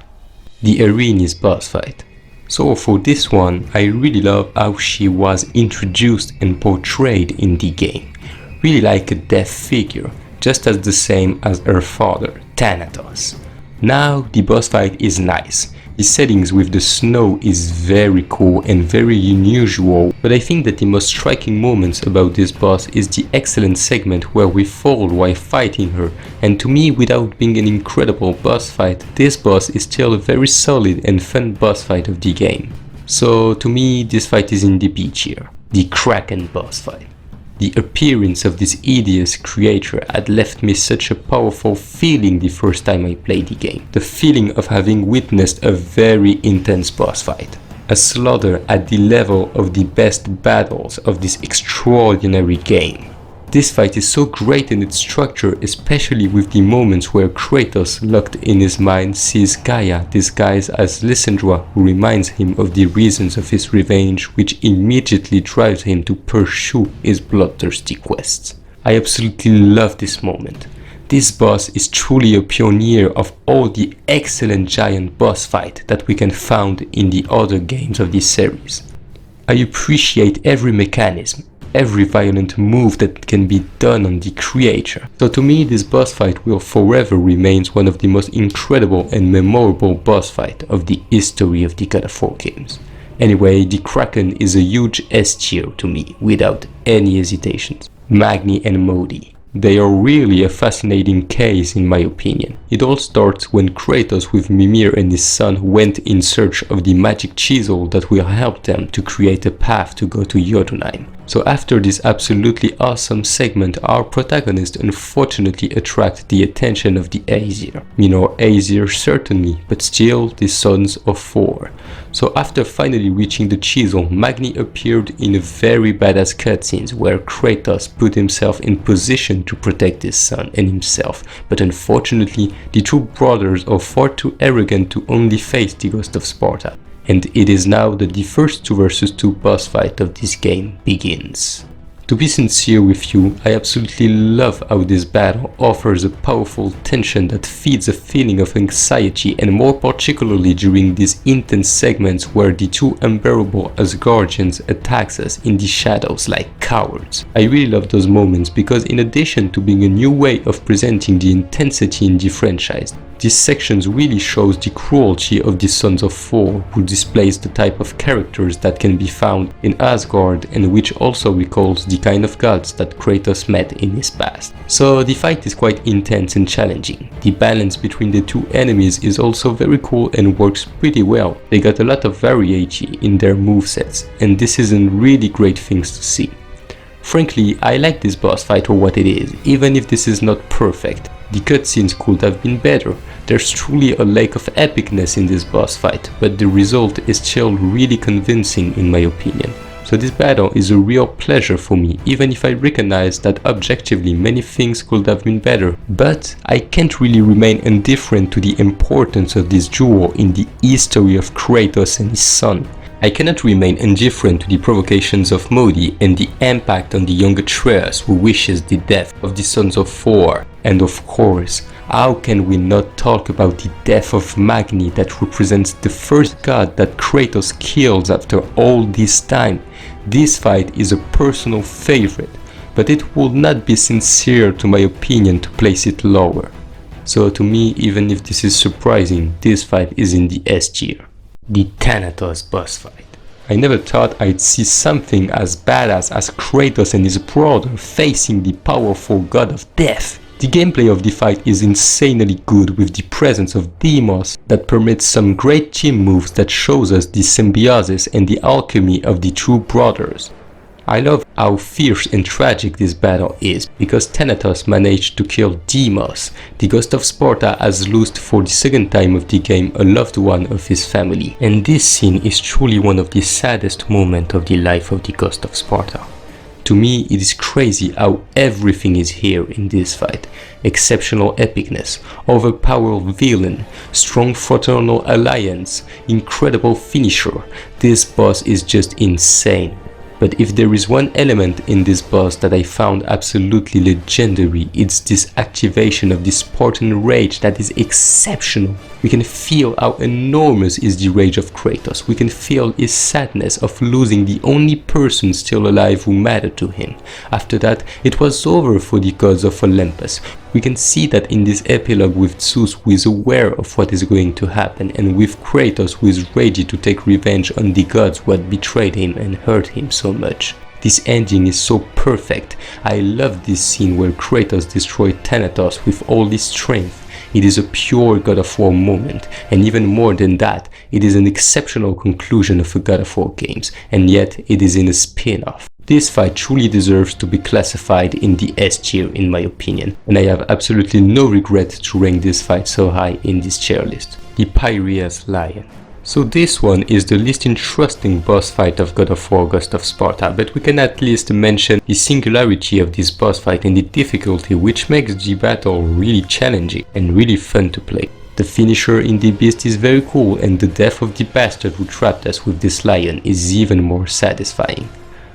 The Arena's boss fight. So for this one, I really love how she was introduced and portrayed in the game. Really like a death figure, just as the same as her father, Thanatos. Now the boss fight is nice. The settings with the snow is very cool and very unusual, but I think that the most striking moments about this boss is the excellent segment where we fall while fighting her, and to me, without being an incredible boss fight, this boss is still a very solid and fun boss fight of the game. So to me, this fight is in the B tier. The Kraken boss fight. The appearance of this hideous creature had left me such a powerful feeling the first time I played the game. The feeling of having witnessed a very intense boss fight. A slaughter at the level of the best battles of this extraordinary game. This fight is so great in its structure, especially with the moments where Kratos, locked in his mind, sees Gaia disguised as Lysandra, who reminds him of the reasons of his revenge, which immediately drives him to pursue his bloodthirsty quests. I absolutely love this moment. This boss is truly a pioneer of all the excellent giant boss fight that we can find in the other games of this series. I appreciate every mechanism, every violent move that can be done on the creature. So to me, this boss fight will forever remain one of the most incredible and memorable boss fight of the history of the God of War games. Anyway, the Kraken is a huge S tier to me, without any hesitations. Magni and Modi. They are really a fascinating case in my opinion. It all starts when Kratos with Mimir and his son went in search of the magic chisel that will help them to create a path to go to Jotunheim. So after this absolutely awesome segment, our protagonist unfortunately attracted the attention of the Aesir. Aesir certainly, but still the sons of Thor. So after finally reaching the chisel, Magni appeared in a very badass cutscene where Kratos put himself in position to protect his son and himself, but unfortunately the two brothers are far too arrogant to only face the Ghost of Sparta. And it is now that the first 2 vs 2 boss fight of this game begins. To be sincere with you, I absolutely love how this battle offers a powerful tension that feeds a feeling of anxiety, and more particularly during these intense segments where the two unbearable Asgardians attacks us in the shadows like cowards. I really love those moments because in addition to being a new way of presenting the intensity in the franchise, these sections really shows the cruelty of the Sons of Thor, who displays the type of characters that can be found in Asgard and which also recalls the kind of gods that Kratos met in his past. So the fight is quite intense and challenging. The balance between the two enemies is also very cool and works pretty well. They got a lot of variety in their movesets, and this is a really great thing to see. Frankly, I like this boss fight for what it is, even if this is not perfect. The cutscenes could have been better. There's truly a lack of epicness in this boss fight, but the result is still really convincing in my opinion. So this battle is a real pleasure for me, even if I recognize that objectively many things could have been better. But I can't really remain indifferent to the importance of this duel in the history of Kratos and his son. I cannot remain indifferent to the provocations of Modi and the impact on the young Atreus who wishes the death of the sons of Thor. And of course, how can we not talk about the death of Magni that represents the first god that Kratos kills after all this time. This fight is a personal favorite, but it would not be sincere to my opinion to place it lower. So to me, even if this is surprising, this fight is in the S tier. The Thanatos boss fight. I never thought I'd see something as badass as Kratos and his brother facing the powerful god of death. The gameplay of the fight is insanely good with the presence of Deimos that permits some great team moves that shows us the symbiosis and the alchemy of the two brothers. I love how fierce and tragic this battle is, because Thanatos managed to kill Deimos. The Ghost of Sparta has lost for the second time of the game a loved one of his family, and this scene is truly one of the saddest moments of the life of the Ghost of Sparta. To me, it is crazy how everything is here in this fight. Exceptional epicness, overpowered villain, strong fraternal alliance, incredible finisher. This boss is just insane. But if there is one element in this boss that I found absolutely legendary, it's this activation of the Spartan rage that is exceptional. We can feel how enormous is the rage of Kratos. We can feel his sadness of losing the only person still alive who mattered to him. After that, it was over for the gods of Olympus. We can see that in this epilogue with Zeus, who is aware of what is going to happen, and with Kratos, who is ready to take revenge on the gods who had betrayed him and hurt him so much. This ending is so perfect. I love this scene where Kratos destroyed Thanatos with all his strength. It is a pure God of War moment, and even more than that, it is an exceptional conclusion of a God of War games, and yet it is in a spin-off. This fight truly deserves to be classified in the S tier in my opinion, and I have absolutely no regret to rank this fight so high in this tier list. The Piraeus Lion. So this one is the least interesting boss fight of God of War Ghost of Sparta, but we can at least mention the singularity of this boss fight and the difficulty, which makes the battle really challenging and really fun to play. The finisher in the beast is very cool, and the death of the bastard who trapped us with this lion is even more satisfying.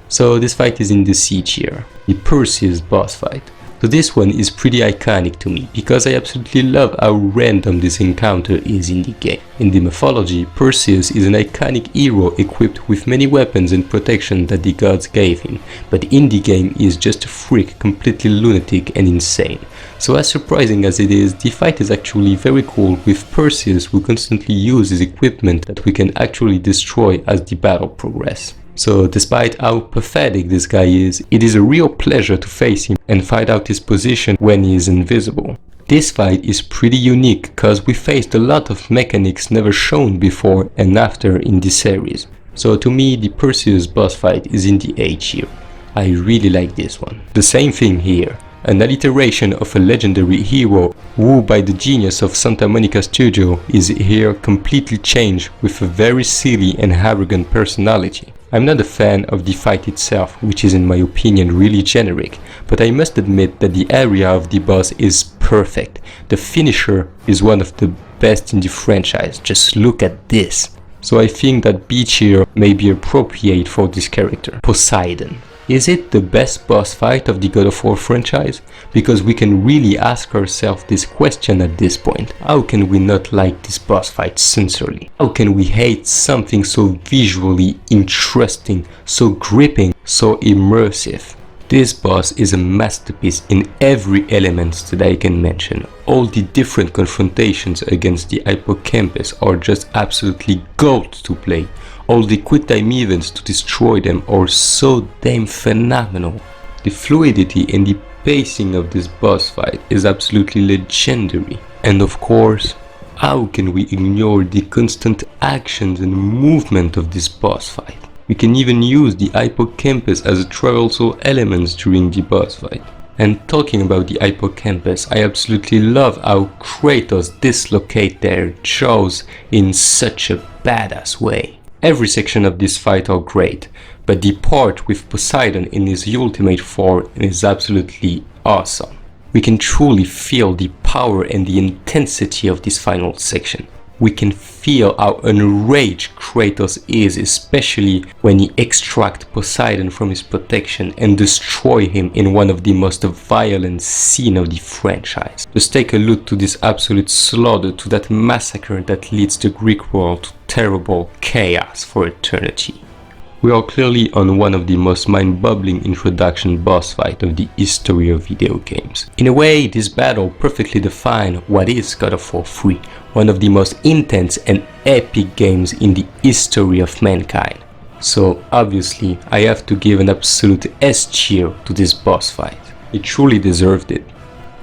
So this fight is in the C tier. The Perseus boss fight. So this one is pretty iconic to me, because I absolutely love how random this encounter is in the game. In the mythology, Perseus is an iconic hero equipped with many weapons and protection that the gods gave him, but in the game he is just a freak, completely lunatic and insane. So as surprising as it is, the fight is actually very cool, with Perseus who constantly uses equipment that we can actually destroy as the battle progresses. So despite how pathetic this guy is, it is a real pleasure to face him and find out his position when he is invisible. This fight is pretty unique because we faced a lot of mechanics never shown before and after in this series. So to me, the Perseus boss fight is in the A tier. I really like this one. The same thing here. An alliteration of a legendary hero who by the genius of Santa Monica Studio is here completely changed with a very silly and arrogant personality. I'm not a fan of the fight itself, which is in my opinion really generic, but I must admit that the area of the boss is perfect. The finisher is one of the best in the franchise, just look at this. So I think that B tier may be appropriate for this character. Poseidon. Is it the best boss fight of the God of War franchise? Because we can really ask ourselves this question at this point. How can we not like this boss fight sincerely? How can we hate something so visually interesting, so gripping, so immersive? This boss is a masterpiece in every element that I can mention. All the different confrontations against the Hippocampus are just absolutely gold to play. All the quick time events to destroy them are so damn phenomenal. The fluidity and the pacing of this boss fight is absolutely legendary. And of course, how can we ignore the constant actions and movement of this boss fight? We can even use the Hippocampus as a traversal element during the boss fight. And talking about the Hippocampus, I absolutely love how Kratos dislocates their jaws in such a badass way. Every section of this fight are great, but the part with Poseidon in his ultimate form is absolutely awesome. We can truly feel the power and the intensity of this final section. We can feel how enraged Kratos is, especially when he extracts Poseidon from his protection and destroy him in one of the most violent scenes of the franchise. Just take a look to this absolute slaughter, to that massacre that leads the Greek world to terrible chaos for eternity. We are clearly on one of the most mind-boggling introduction boss fight of the history of video games. In a way, this battle perfectly defines what is God of War 3, one of the most intense and epic games in the history of mankind. So obviously, I have to give an absolute S tier to this boss fight. It truly deserved it.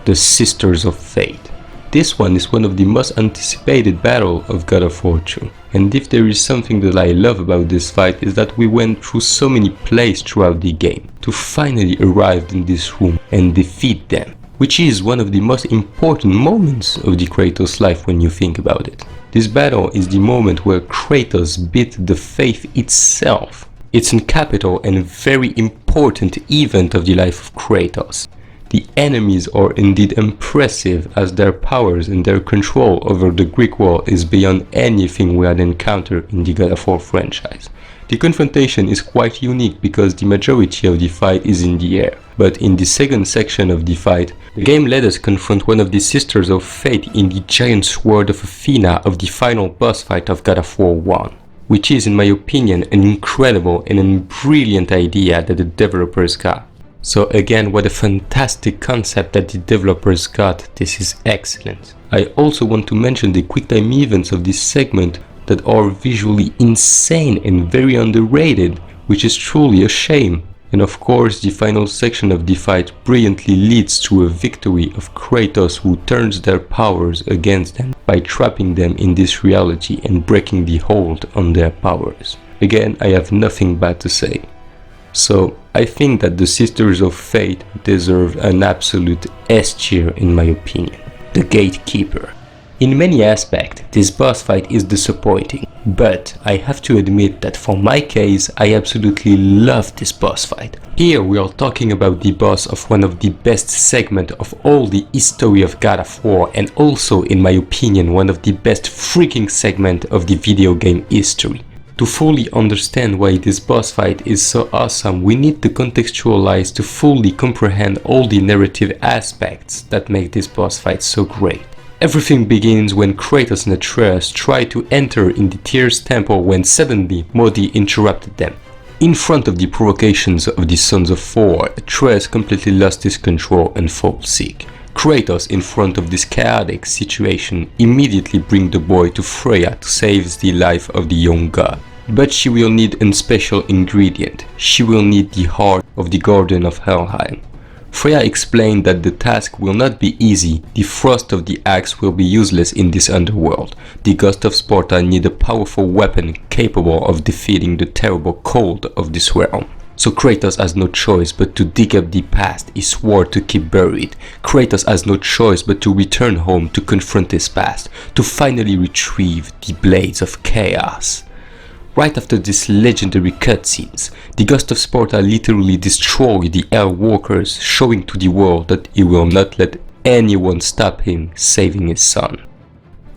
The Sisters of Fate. This one is one of the most anticipated battles of God of War 2. And if there is something that I love about this fight is that we went through so many plays throughout the game to finally arrive in this room and defeat them, which is one of the most important moments of the Kratos life when you think about it. This battle is the moment where Kratos beat the faith itself. It's a capital and very important event of the life of Kratos. The enemies are indeed impressive, as their powers and their control over the Greek world is beyond anything we had encountered in the God of War franchise. The confrontation is quite unique because the majority of the fight is in the air, but in the second section of the fight, the game let us confront one of the Sisters of Fate in the giant sword of Athena of the final boss fight of God of War 1. Which is, in my opinion, an incredible and a brilliant idea that the developers got. So again, what a fantastic concept that the developers got. This is excellent. I also want to mention the quick time events of this segment that are visually insane and very underrated, which is truly a shame. And of course, the final section of the fight brilliantly leads to a victory of Kratos, who turns their powers against them by trapping them in this reality and breaking the hold on their powers. Again, I have nothing bad to say. So I think that the Sisters of Fate deserve an absolute S tier in my opinion. The Gatekeeper. In many aspects, this boss fight is disappointing, but I have to admit that for my case, I absolutely love this boss fight. Here we are talking about the boss of one of the best segments of all the history of God of War, and also in my opinion one of the best freaking segments of the video game history. To fully understand why this boss fight is so awesome, we need to contextualize to fully comprehend all the narrative aspects that make this boss fight so great. Everything begins when Kratos and Atreus try to enter in the Tyr's temple when suddenly Modi interrupted them. In front of the provocations of the sons of Thor, Atreus completely lost his control and falls sick. Kratos, in front of this chaotic situation, immediately brings the boy to Freya to save the life of the young god. But she will need a special ingredient. She will need the heart of the Guardian of Helheim. Freya explained that the task will not be easy. The thrust of the axe will be useless in this underworld. The Ghost of Sparta need a powerful weapon capable of defeating the terrible cold of this realm. So Kratos has no choice but to dig up the past he swore to keep buried. Kratos has no choice but to return home to confront his past, to finally retrieve the Blades of Chaos. Right after these legendary cutscenes, the Ghost of Sparta literally destroyed the Hell Walkers, showing to the world that he will not let anyone stop him saving his son.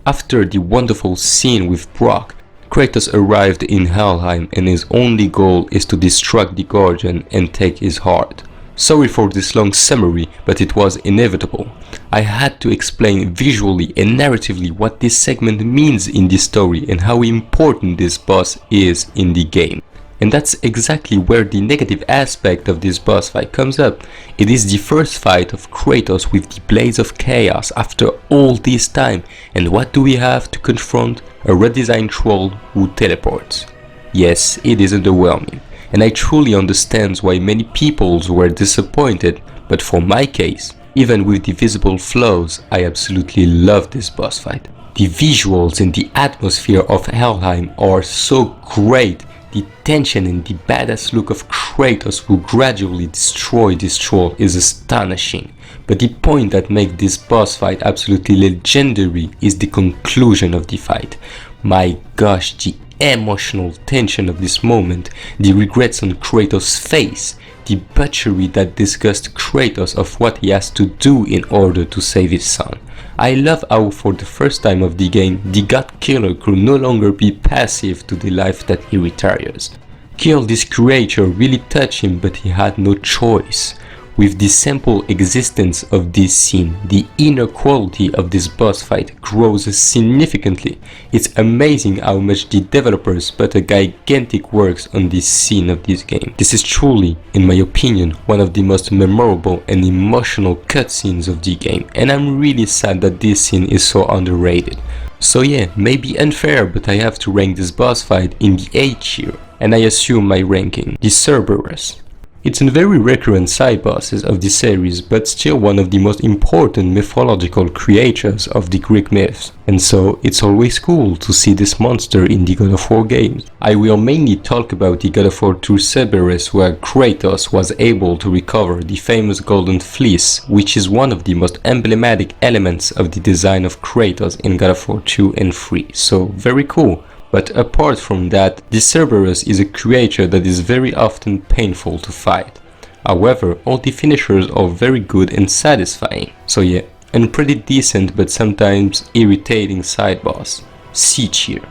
After the wonderful scene with Brock, Kratos arrived in Helheim and his only goal is to distract the Guardian and take his heart. Sorry for this long summary, but it was inevitable. I had to explain visually and narratively what this segment means in the story and how important this boss is in the game. And that's exactly where the negative aspect of this boss fight comes up. It is the first fight of Kratos with the Blades of Chaos after all this time. And what do we have to confront? A redesigned troll who teleports. Yes, it is underwhelming. And I truly understand why many people were disappointed. But for my case, even with the visible flaws, I absolutely love this boss fight. The visuals and the atmosphere of Helheim are so great. The tension and the badass look of Kratos who gradually destroy this troll is astonishing. But the point that makes this boss fight absolutely legendary is the conclusion of the fight. My gosh, the emotional tension of this moment, the regrets on Kratos' face, the butchery that disgusts Kratos of what he has to do in order to save his son. I love how for the first time of the game, the God Killer could no longer be passive to the life that he retires. Kill this creature really touched him, but he had no choice. With the simple existence of this scene, the inner quality of this boss fight grows significantly. It's amazing how much the developers put a gigantic works on this scene of this game. This is truly, in my opinion, one of the most memorable and emotional cutscenes of the game, and I'm really sad that this scene is so underrated. So yeah, maybe unfair, but I have to rank this boss fight in the A tier, and I assume my ranking, the Cerberus. It's a very recurrent side bosses of the series, but still one of the most important mythological creatures of the Greek myths, and so it's always cool to see this monster in the God of War games. I will mainly talk about the God of War 2 Cerberus, where Kratos was able to recover the famous Golden Fleece, which is one of the most emblematic elements of the design of Kratos in God of War 2 and 3, so very cool. But apart from that, the Cerberus is a creature that is very often painful to fight. However, all the finishers are very good and satisfying. So yeah, and pretty decent but sometimes irritating side boss. C tier.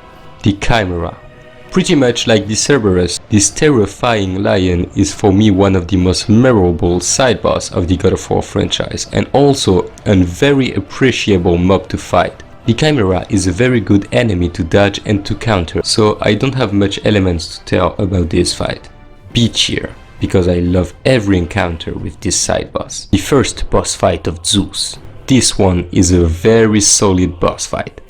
The Chimera. Pretty much like the Cerberus, this terrifying lion is for me one of the most memorable side boss of the God of War franchise, and also a very appreciable mob to fight. The Chimera is a very good enemy to dodge and to counter, so I don't have much elements to tell about this fight. B tier, because I love every encounter with this side boss. The first boss fight of Zeus. This one is a very solid boss fight.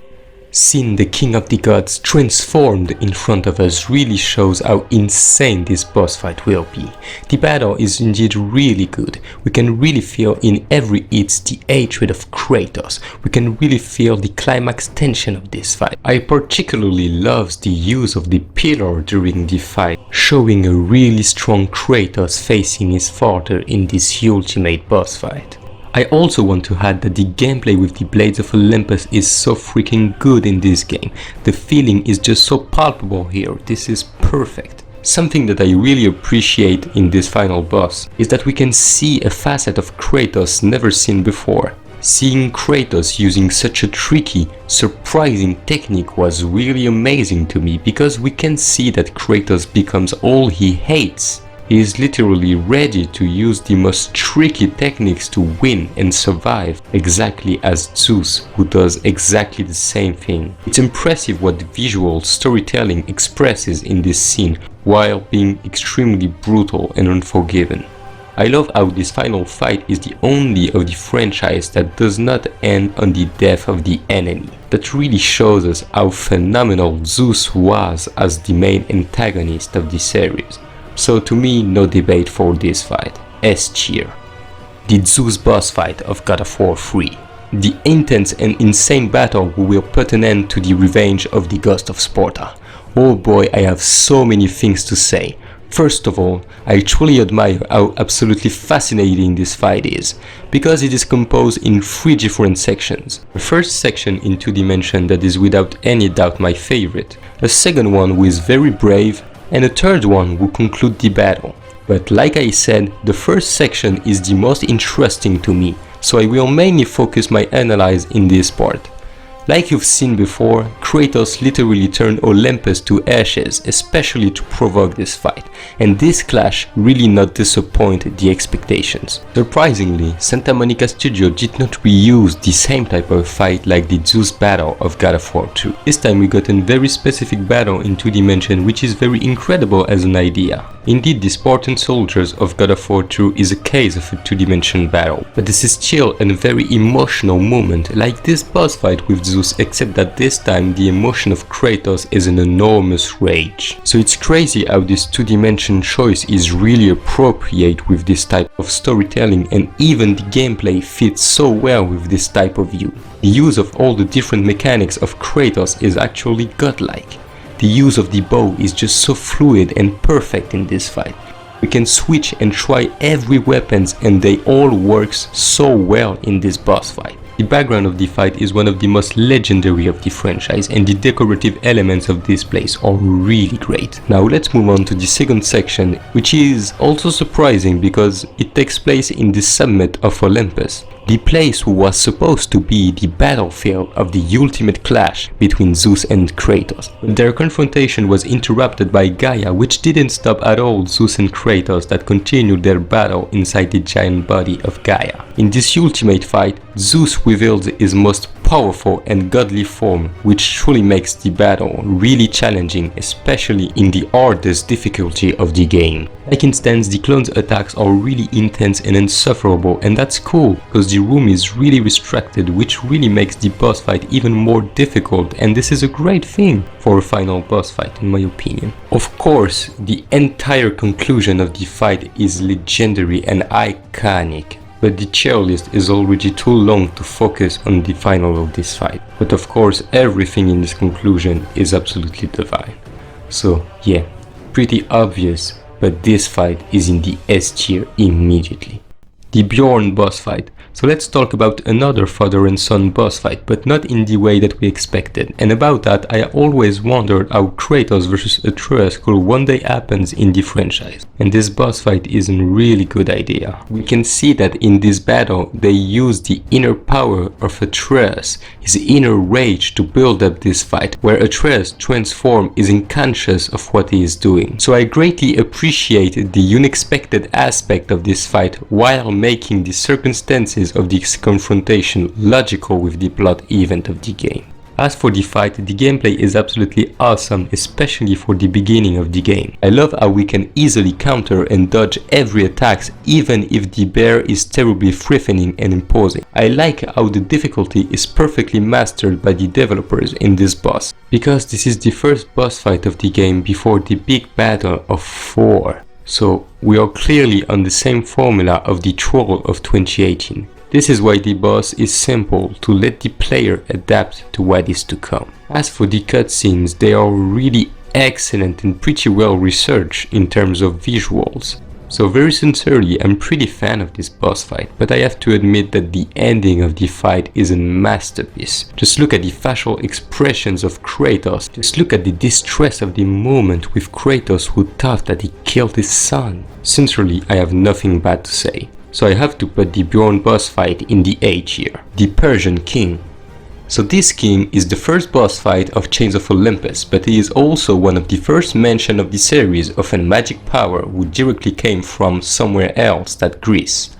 Seeing the King of the Gods transformed in front of us really shows how insane this boss fight will be. The battle is indeed really good. We can really feel in every hit the hatred of Kratos. We can really feel the climax tension of this fight. I particularly love the use of the pillar during the fight, showing a really strong Kratos facing his father in this ultimate boss fight. I also want to add that the gameplay with the Blades of Olympus is so freaking good in this game. The feeling is just so palpable here. This is perfect. Something that I really appreciate in this final boss is that we can see a facet of Kratos never seen before. Seeing Kratos using such a tricky, surprising technique was really amazing to me, because we can see that Kratos becomes all he hates. He is literally ready to use the most tricky techniques to win and survive, exactly as Zeus, who does exactly the same thing. It's impressive what visual storytelling expresses in this scene, while being extremely brutal and unforgiving. I love how this final fight is the only of the franchise that does not end on the death of the enemy. That really shows us how phenomenal Zeus was as the main antagonist of the series. So to me, no debate for this fight. S tier. The Zeus boss fight of God of War 3. The intense and insane battle will put an end to the revenge of the Ghost of Sparta. Oh boy, I have so many things to say. First of all, I truly admire how absolutely fascinating this fight is, because it is composed in 3 different sections. The first section in 2 dimensions that is without any doubt my favorite, a second one who is very brave, and a third one who conclude the battle. But like I said, the first section is the most interesting to me, so I will mainly focus my analysis in this part. Like you've seen before, Kratos literally turned Olympus to ashes, especially to provoke this fight, and this clash really not disappointed the expectations. Surprisingly, Santa Monica Studio did not reuse the same type of fight like the Zeus battle of God of War 2. This time we got a very specific battle in 2 dimensions, which is very incredible as an idea. Indeed, the Spartan soldiers of God of War 2 is a case of a 2-dimension battle, but this is still a very emotional moment, like this boss fight with Zeus, except that this time the emotion of Kratos is an enormous rage. So it's crazy how this 2-dimension choice is really appropriate with this type of storytelling, and even the gameplay fits so well with this type of view. The use of all the different mechanics of Kratos is actually godlike. The use of the bow is just so fluid and perfect in this fight. We can switch and try every weapons and they all works so well in this boss fight. The background of the fight is one of the most legendary of the franchise, and the decorative elements of this place are really great. Now let's move on to the second section, which is also surprising because it takes place in the summit of Olympus. The place who was supposed to be the battlefield of the ultimate clash between Zeus and Kratos. But their confrontation was interrupted by Gaia, which didn't stop at all Zeus and Kratos that continued their battle inside the giant body of Gaia. In this ultimate fight, Zeus revealed his most powerful and godly form, which truly makes the battle really challenging, especially in the hardest difficulty of the game. Like instance, the clones' attacks are really intense and insufferable, and that's cool, because the room is really restricted, which really makes the boss fight even more difficult, and this is a great thing for a final boss fight in my opinion. Of course, the entire conclusion of the fight is legendary and iconic. But the tier list is already too long to focus on the final of this fight. But of course, everything in this conclusion is absolutely divine. So yeah, pretty obvious, but this fight is in the S tier immediately. The Bjorn boss fight. So let's talk about another father and son boss fight, but not in the way that we expected. And about that, I always wondered how Kratos vs Atreus could one day happen in the franchise. And this boss fight is a really good idea. We can see that in this battle, they use the inner power of Atreus, his inner rage, to build up this fight, where Atreus transforms is unconscious of what he is doing. So I greatly appreciate the unexpected aspect of this fight, while making the circumstances of this confrontation logical with the plot event of the game. As for the fight, the gameplay is absolutely awesome, especially for the beginning of the game. I love how we can easily counter and dodge every attack, even if the bear is terribly threatening and imposing. I like how the difficulty is perfectly mastered by the developers in this boss, because this is the first boss fight of the game before the big battle of Thor. So we are clearly on the same formula of the Troll of 2018. This is why the boss is simple, to let the player adapt to what is to come. As for the cutscenes, they are really excellent and pretty well researched in terms of visuals. So very sincerely, I'm pretty fan of this boss fight, but I have to admit that the ending of the fight is a masterpiece. Just look at the facial expressions of Kratos, just look at the distress of the moment with Kratos who thought that he killed his son. Sincerely, I have nothing bad to say. So I have to put the Bjorn boss fight in the A tier. The Persian King. So this king is the first boss fight of Chains of Olympus, but he is also one of the first mention of the series of a magic power who directly came from somewhere else than Greece.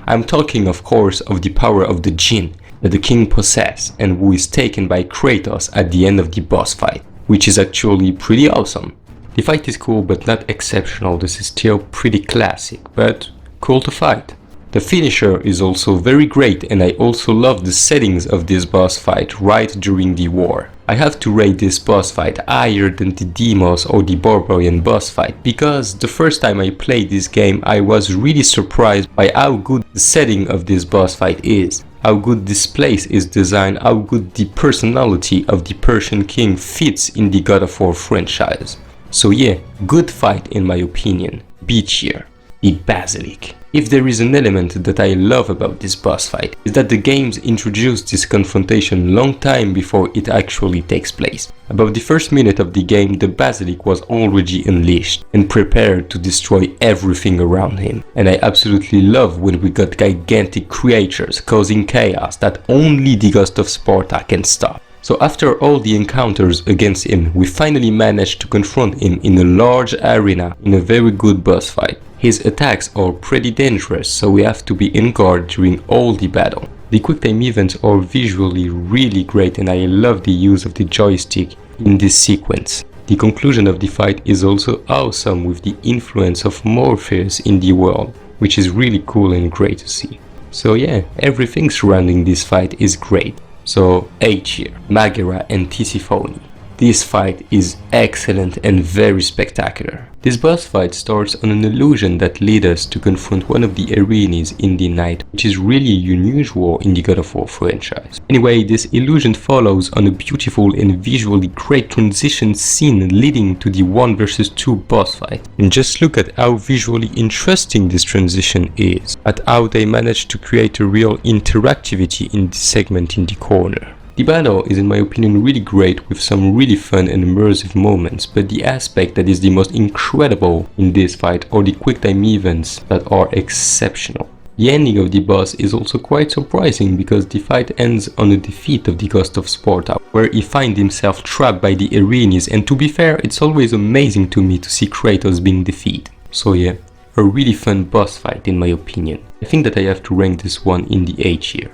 I'm talking of course of the power of the Jinn that the king possesses and who is taken by Kratos at the end of the boss fight, which is actually pretty awesome. The fight is cool but not exceptional, this is still pretty classic, but cool to fight. The finisher is also very great, and I also love the settings of this boss fight right during the war. I have to rate this boss fight higher than the Deimos or the Barbarian boss fight, because the first time I played this game I was really surprised by how good the setting of this boss fight is, how good this place is designed, how good the personality of the Persian King fits in the God of War franchise. So yeah, good fight in my opinion. B tier, the Basilisk. If there is an element that I love about this boss fight, is that the games introduced this confrontation long time before it actually takes place. About the first minute of the game, the Basilisk was already unleashed and prepared to destroy everything around him. And I absolutely love when we got gigantic creatures causing chaos that only the Ghost of Sparta can stop. So after all the encounters against him, we finally managed to confront him in a large arena in a very good boss fight. His attacks are pretty dangerous, so we have to be in guard during all the battle. The quick time events are visually really great, and I love the use of the joystick in this sequence. The conclusion of the fight is also awesome with the influence of Morpheus in the world, which is really cool and great to see. So yeah, everything surrounding this fight is great. So A tier, Megaera and Tisiphone. This fight is excellent and very spectacular. This boss fight starts on an illusion that leads us to confront one of the arenas in the night, which is really unusual in the God of War franchise. Anyway, this illusion follows on a beautiful and visually great transition scene leading to the 1 vs 2 boss fight. And just look at how visually interesting this transition is, at how they managed to create a real interactivity in this segment in the corner. The battle is in my opinion really great with some really fun and immersive moments, but the aspect that is the most incredible in this fight are the quick time events that are exceptional. The ending of the boss is also quite surprising because the fight ends on a defeat of the Ghost of Sparta, where he finds himself trapped by the arenas, and to be fair, it's always amazing to me to see Kratos being defeated. So yeah, a really fun boss fight in my opinion. I think that I have to rank this one in the A tier.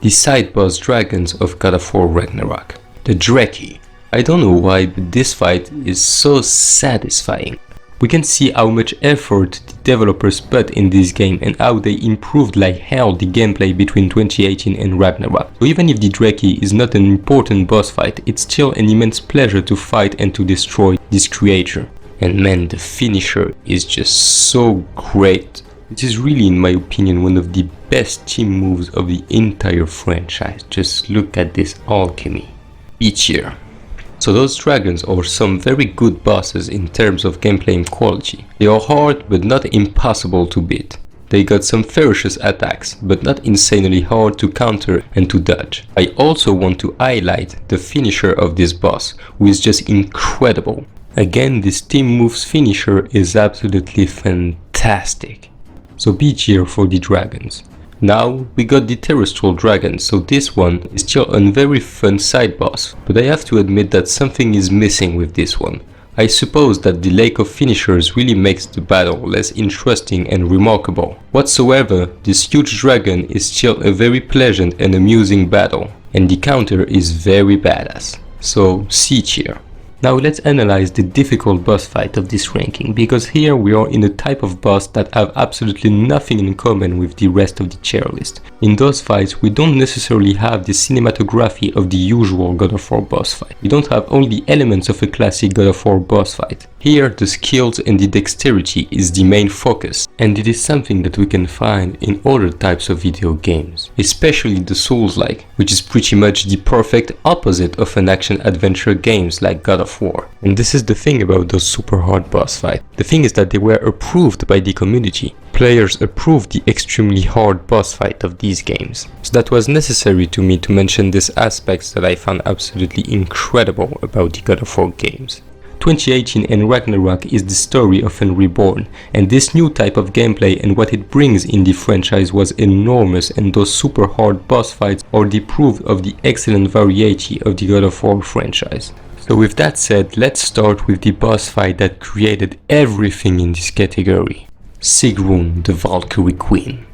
The side boss dragons of God of War Ragnarok. The Dreki. I don't know why, but this fight is so satisfying. We can see how much effort the developers put in this game and how they improved like hell the gameplay between 2018 and Ragnarok. So even if the Dreki is not an important boss fight, it's still an immense pleasure to fight and to destroy this creature. And man, the finisher is just so great. It is really, in my opinion, one of the best team moves of the entire franchise. Just look at this alchemy. B tier. So those dragons are some very good bosses in terms of gameplay and quality. They are hard but not impossible to beat. They got some ferocious attacks, but not insanely hard to counter and to dodge. I also want to highlight the finisher of this boss, who is just incredible. Again, this team moves finisher is absolutely fantastic. So B tier for the dragons. Now we got the Terrestral Dragon, so this one is still a very fun side boss, but I have to admit that something is missing with this one. I suppose that the lack of finishers really makes the battle less interesting and remarkable. Whatsoever, this huge dragon is still a very pleasant and amusing battle, and the counter is very badass. So C tier. Now let's analyze the difficult boss fight of this ranking, because here we are in a type of boss that have absolutely nothing in common with the rest of the tier list. In those fights we don't necessarily have the cinematography of the usual God of War boss fight. We don't have all the elements of a classic God of War boss fight. Here the skills and the dexterity is the main focus, and it is something that we can find in other types of video games, especially the Souls-like, which is pretty much the perfect opposite of an action-adventure games like God of War. And this is the thing about those super hard boss fights. The thing is that they were approved by the community. Players approved the extremely hard boss fight of these games. So that was necessary to me to mention these aspects that I found absolutely incredible about the God of War games. 2018 and Ragnarok is the story of an reborn, and this new type of gameplay and what it brings in the franchise was enormous, and those super hard boss fights are the proof of the excellent variety of the God of War franchise. So with that said, let's start with the boss fight that created everything in this category. Sigrun, the Valkyrie Queen.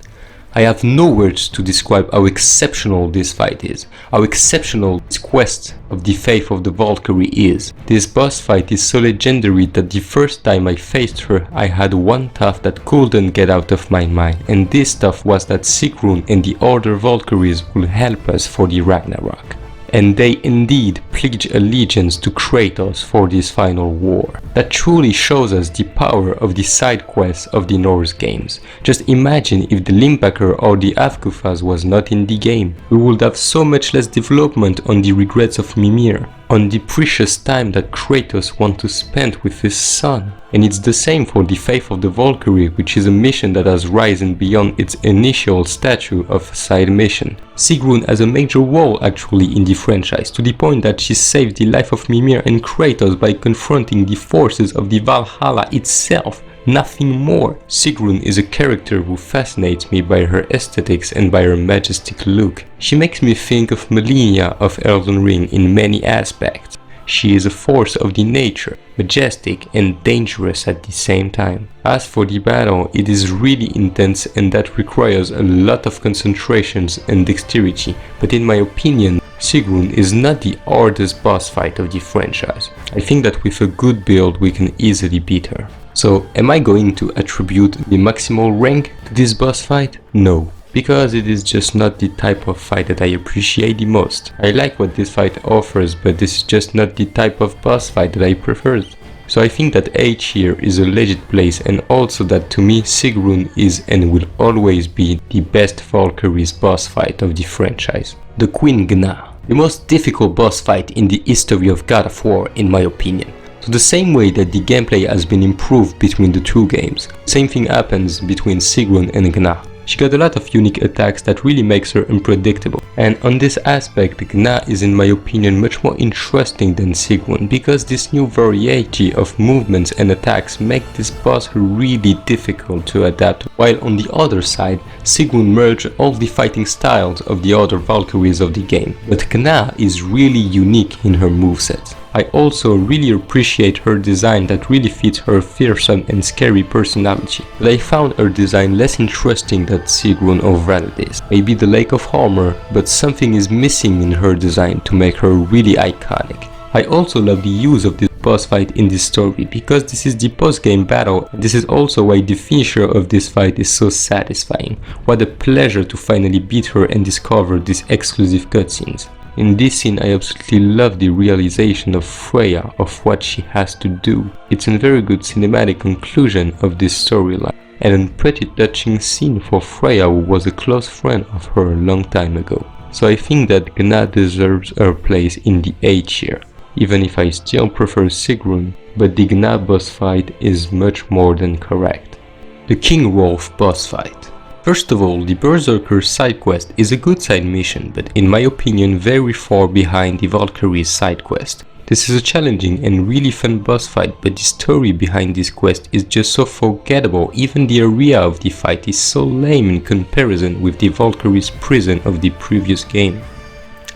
I have no words to describe how exceptional this fight is, how exceptional this quest of the faith of the Valkyrie is. This boss fight is so legendary that the first time I faced her, I had one thought that couldn't get out of my mind, and this thought was that Sigrun and the other Valkyries will help us for the Ragnarok. And they indeed pledge allegiance to Kratos for this final war. That truly shows us the power of the side quests of the Norse games. Just imagine if the Limbbacker or the Afgufas was not in the game. We would have so much less development on the regrets of Mimir, on the precious time that Kratos wants to spend with his son. And it's the same for the Faith of the Valkyrie, which is a mission that has risen beyond its initial stature of a side mission. Sigrun has a major role actually in the franchise, to the point that she saved the life of Mimir and Kratos by confronting the forces of the Valhalla itself. Nothing more. Sigrun is a character who fascinates me by her aesthetics and by her majestic look. She makes me think of Melania of Elden Ring in many aspects. She is a force of the nature, majestic and dangerous at the same time. As for the battle, it is really intense and that requires a lot of concentrations and dexterity, but in my opinion, Sigrun is not the hardest boss fight of the franchise. I think that with a good build we can easily beat her. So, am I going to attribute the maximal rank to this boss fight? No, because it is just not the type of fight that I appreciate the most. I like what this fight offers, but this is just not the type of boss fight that I prefer. So I think that H here is a legit place, and also that to me Sigrun is and will always be the best Valkyrie's boss fight of the franchise. The Queen Gna, the most difficult boss fight in the history of God of War in my opinion. So the same way that the gameplay has been improved between the two games, same thing happens between Sigrun and Gna. She got a lot of unique attacks that really makes her unpredictable, and on this aspect Gna is in my opinion much more interesting than Sigrun, because this new variety of movements and attacks make this boss really difficult to adapt, while on the other side Sigrun merged all the fighting styles of the other Valkyries of the game, but Gna is really unique in her moveset. I also really appreciate her design that really fits her fearsome and scary personality, but I found her design less interesting than Sigrun or Vanadis. Maybe the lack of armor, but something is missing in her design to make her really iconic. I also love the use of this boss fight in this story, because this is the post-game battle, and this is also why the finisher of this fight is so satisfying. What a pleasure to finally beat her and discover these exclusive cutscenes. In this scene I absolutely love the realization of Freya of what she has to do. It's a very good cinematic conclusion of this storyline, and a pretty touching scene for Freya, who was a close friend of her a long time ago. So I think that Gna deserves her place in the A tier, even if I still prefer Sigrun, but the Gna boss fight is much more than correct. The King Wolf boss fight. First of all, the Berserker side quest is a good side mission, but in my opinion very far behind the Valkyrie's side quest. This is a challenging and really fun boss fight, but the story behind this quest is just so forgettable. Even the area of the fight is so lame in comparison with the Valkyrie's prison of the previous game.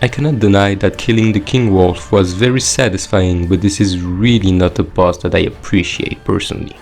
I cannot deny that killing the King Wolf was very satisfying, but this is really not a boss that I appreciate personally.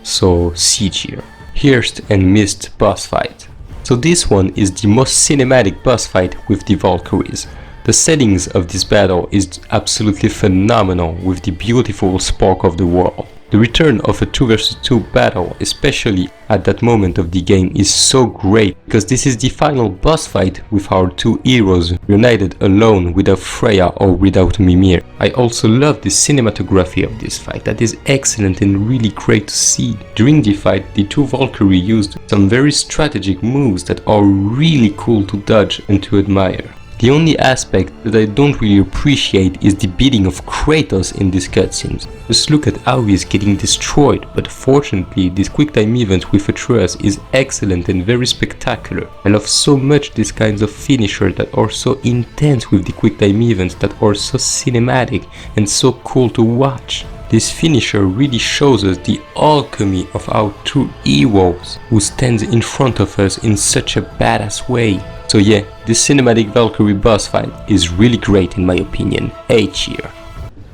So C tier. Hrist Mist boss fight. So this one is the most cinematic boss fight with the Valkyries. The settings of this battle is absolutely phenomenal, with the beautiful spark of the world. The return of a 2 vs 2 battle, especially at that moment of the game, is so great, because this is the final boss fight with our two heroes united alone without Freya or without Mimir. I also love the cinematography of this fight, that is excellent and really great to see. During the fight, the two Valkyrie used some very strategic moves that are really cool to dodge and to admire. The only aspect that I don't really appreciate is the beating of Kratos in these cutscenes. Just look at how he is getting destroyed, but fortunately this quick time event with Atreus is excellent and very spectacular. I love so much these kinds of finishers that are so intense with the quick time events, that are so cinematic and so cool to watch. The This finisher really shows us the alchemy of our true heroes who stands in front of us in such a badass way. So yeah, this cinematic Valkyrie boss fight is really great in my opinion, A tier.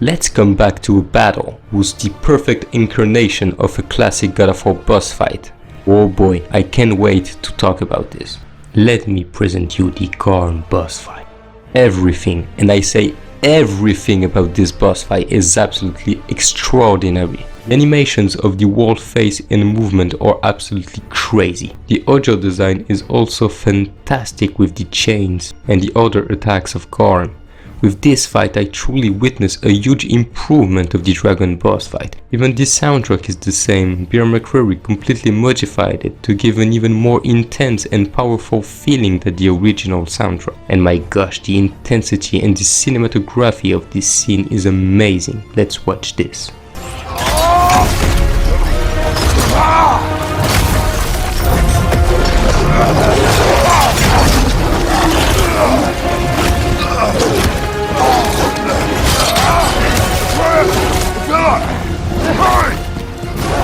Let's come back to a battle who's the perfect incarnation of a classic God of War boss fight. Oh boy, I can't wait to talk about this. Let me present you the Garm boss fight. Everything, and I say everything about this boss fight is absolutely extraordinary. The animations of the wall face and movement are absolutely crazy. The audio design is also fantastic with the chains and the other attacks of Garm. With this fight I truly witnessed a huge improvement of the dragon boss fight. Even the soundtrack is the same. Bjorn completely modified it to give an even more intense and powerful feeling than the original soundtrack. And my gosh, the intensity and the cinematography of this scene is amazing. Let's watch this.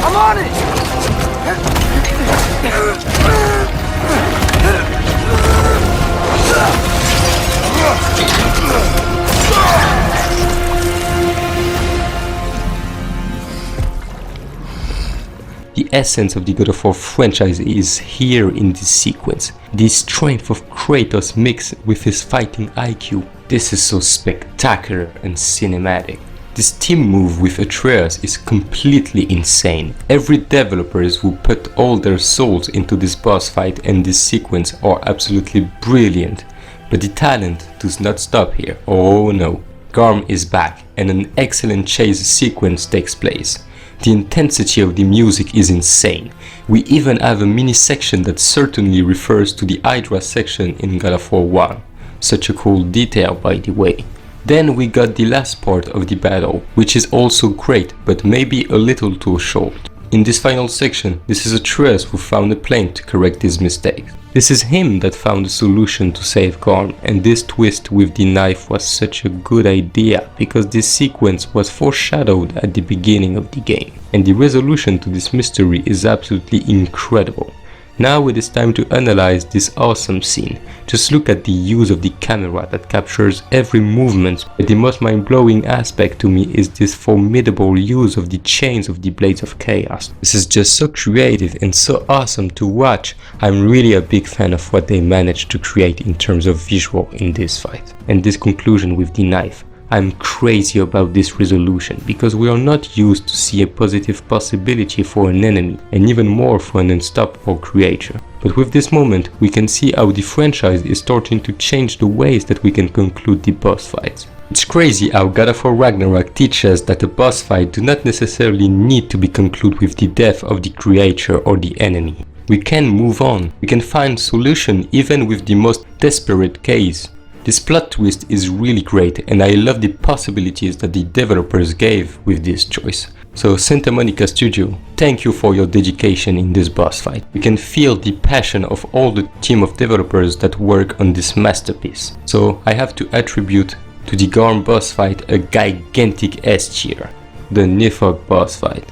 I'm on it! The essence of the God of War franchise is here in this sequence. The strength of Kratos mixed with his fighting IQ. This is so spectacular and cinematic. This team move with Atreus is completely insane. Every developers who put all their souls into this boss fight and this sequence are absolutely brilliant. But the talent does not stop here. Oh no. Garm is back and an excellent chase sequence takes place. The intensity of the music is insane. We even have a mini section that certainly refers to the Hydra section in God of War 1. Such a cool detail by the way. Then we got the last part of the battle, which is also great, but maybe a little too short. In this final section, this is Atreus who found a plan to correct his mistakes. This is him that found a solution to save Garm, and this twist with the knife was such a good idea, because this sequence was foreshadowed at the beginning of the game. And the resolution to this mystery is absolutely incredible. Now it is time to analyze this awesome scene. Just look at the use of the camera that captures every movement. But the most mind-blowing aspect to me is this formidable use of the chains of the Blades of Chaos. This is just so creative and so awesome to watch. I'm really a big fan of what they managed to create in terms of visual in this fight. And this conclusion with the knife. I'm crazy about this resolution because we are not used to see a positive possibility for an enemy and even more for an unstoppable creature. But with this moment we can see how the franchise is starting to change the ways that we can conclude the boss fights. It's crazy how God of War Ragnarok teaches that a boss fight do not necessarily need to be concluded with the death of the creature or the enemy. We can move on, we can find solution even with the most desperate case. This plot twist is really great and I love the possibilities that the developers gave with this choice. So Santa Monica Studio, thank you for your dedication in this boss fight. You can feel the passion of all the team of developers that work on this masterpiece. So I have to attribute to the Garm boss fight a gigantic S tier, the Nidhogg boss fight.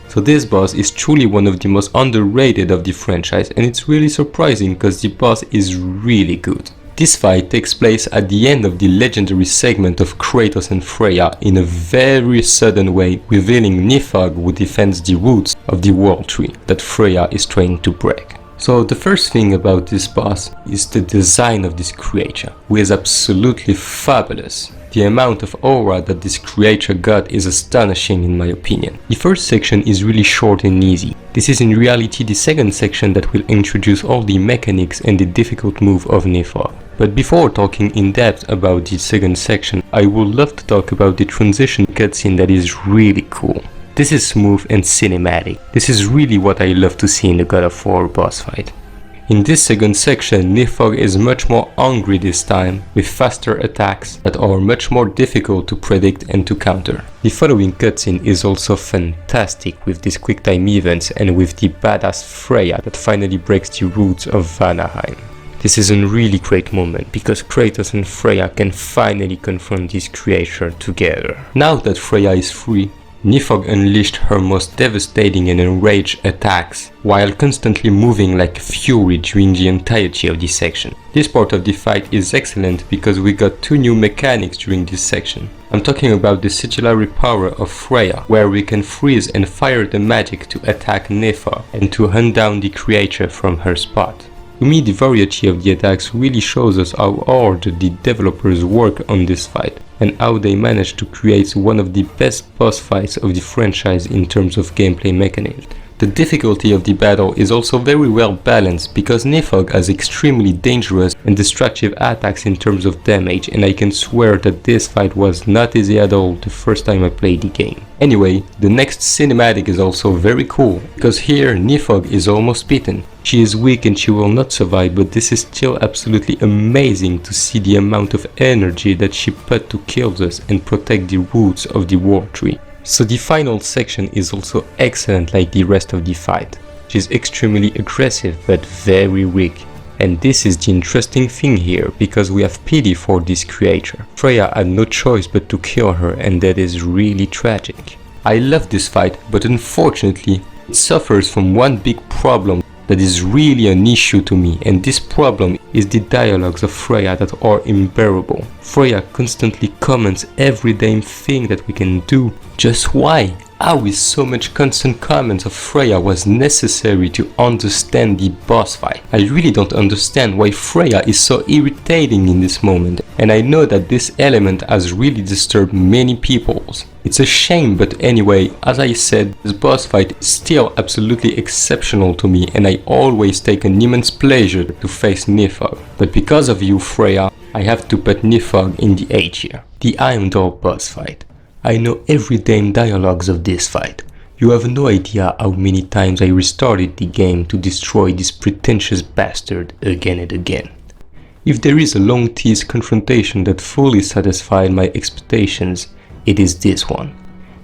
So this boss is truly one of the most underrated of the franchise and it's really surprising because the boss is really good. This fight takes place at the end of the legendary segment of Kratos and Freya in a very sudden way, revealing Nidhogg who defends the roots of the World Tree that Freya is trying to break. So the first thing about this boss is the design of this creature, who is absolutely fabulous. The amount of aura that this creature got is astonishing in my opinion. The first section is really short and easy. This is in reality the second section that will introduce all the mechanics and the difficult move of Nidhogg. But before talking in depth about the second section, I would love to talk about the transition cutscene that is really cool. This is smooth and cinematic. This is really what I love to see in the God of War boss fight. In this second section, Nidhogg is much more hungry this time, with faster attacks that are much more difficult to predict and to counter. The following cutscene is also fantastic with these quick time events and with the badass Freya that finally breaks the roots of Vanaheim. This is a really great moment because Kratos and Freya can finally confront this creature together. Now that Freya is free, Nidhogg unleashed her most devastating and enraged attacks, while constantly moving like fury during the entirety of this section. This part of the fight is excellent because we got two new mechanics during this section. I'm talking about the sigillary power of Freya, where we can freeze and fire the magic to attack Nidhogg and to hunt down the creature from her spot. To me, the variety of the attacks really shows us how hard the developers work on this fight, and how they managed to create one of the best boss fights of the franchise in terms of gameplay mechanism. The difficulty of the battle is also very well balanced because Nidhogg has extremely dangerous and destructive attacks in terms of damage, and I can swear that this fight was not easy at all the first time I played the game. Anyway, the next cinematic is also very cool, because here Nidhogg is almost beaten. She is weak and she will not survive, but this is still absolutely amazing to see the amount of energy that she put to kill us and protect the roots of the war tree. So the final section is also excellent like the rest of the fight. She's extremely aggressive but very weak. And this is the interesting thing here, because we have pity for this creature. Freya had no choice but to kill her, and that is really tragic. I love this fight, but unfortunately it suffers from one big problem that is really an issue to me, and this problem is the dialogues of Freya that are unbearable. Freya constantly comments every damn thing that we can do. Just why? How is so much constant comments of Freya was necessary to understand the boss fight? I really don't understand why Freya is so irritating in this moment, and I know that this element has really disturbed many people. It's a shame, but anyway, as I said, this boss fight is still absolutely exceptional to me, and I always take an immense pleasure to face Nidhogg. But because of you, Freya, I have to put Nidhogg in the A tier. The Heimdall boss fight. I know every damn dialogues of this fight. You have no idea how many times I restarted the game to destroy this pretentious bastard again and again. If there is a long teased confrontation that fully satisfied my expectations, it is this one.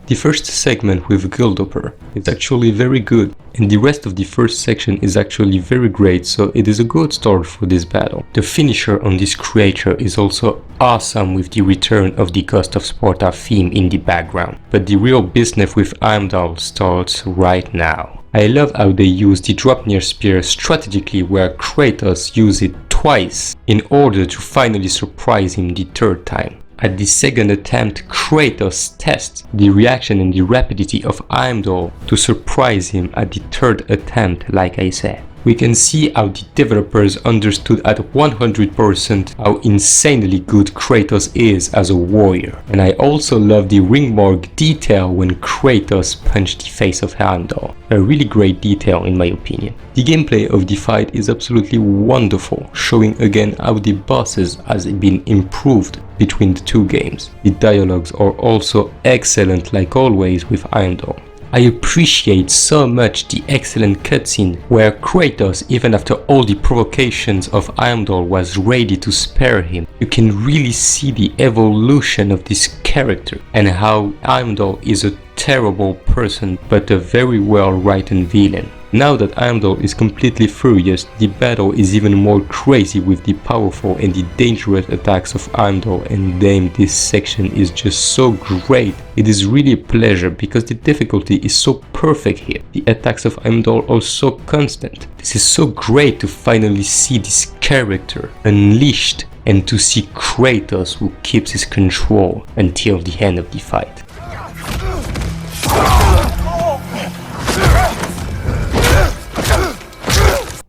The first segment with Guildoper is actually very good, and the rest of the first section is actually very great, so it is a good start for this battle. The finisher on this creature is also awesome with the return of the Ghost of Sparta theme in the background, but the real business with Heimdall starts right now. I love how they use the Draupnir spear strategically, where Kratos used it twice in order to finally surprise him the third time. At the second attempt, Kratos tests the reaction and the rapidity of Heimdall to surprise him at the third attempt, like I said. We can see how the developers understood at 100% how insanely good Kratos is as a warrior. And I also love the ring mark detail when Kratos punched the face of Heimdall. A really great detail in my opinion. The gameplay of the fight is absolutely wonderful, showing again how the bosses has been improved between the two games. The dialogues are also excellent like always with Heimdall. I appreciate so much the excellent cutscene where Kratos, even after all the provocations of Heimdall, was ready to spare him. You can really see the evolution of this character and how Heimdall is a terrible person but a very well written villain. Now that Heimdall is completely furious, the battle is even more crazy with the powerful and the dangerous attacks of Heimdall, and damn, this section is just so great. It is really a pleasure because the difficulty is so perfect here. The attacks of Heimdall are so constant. This is so great to finally see this character unleashed and to see Kratos who keeps his control until the end of the fight.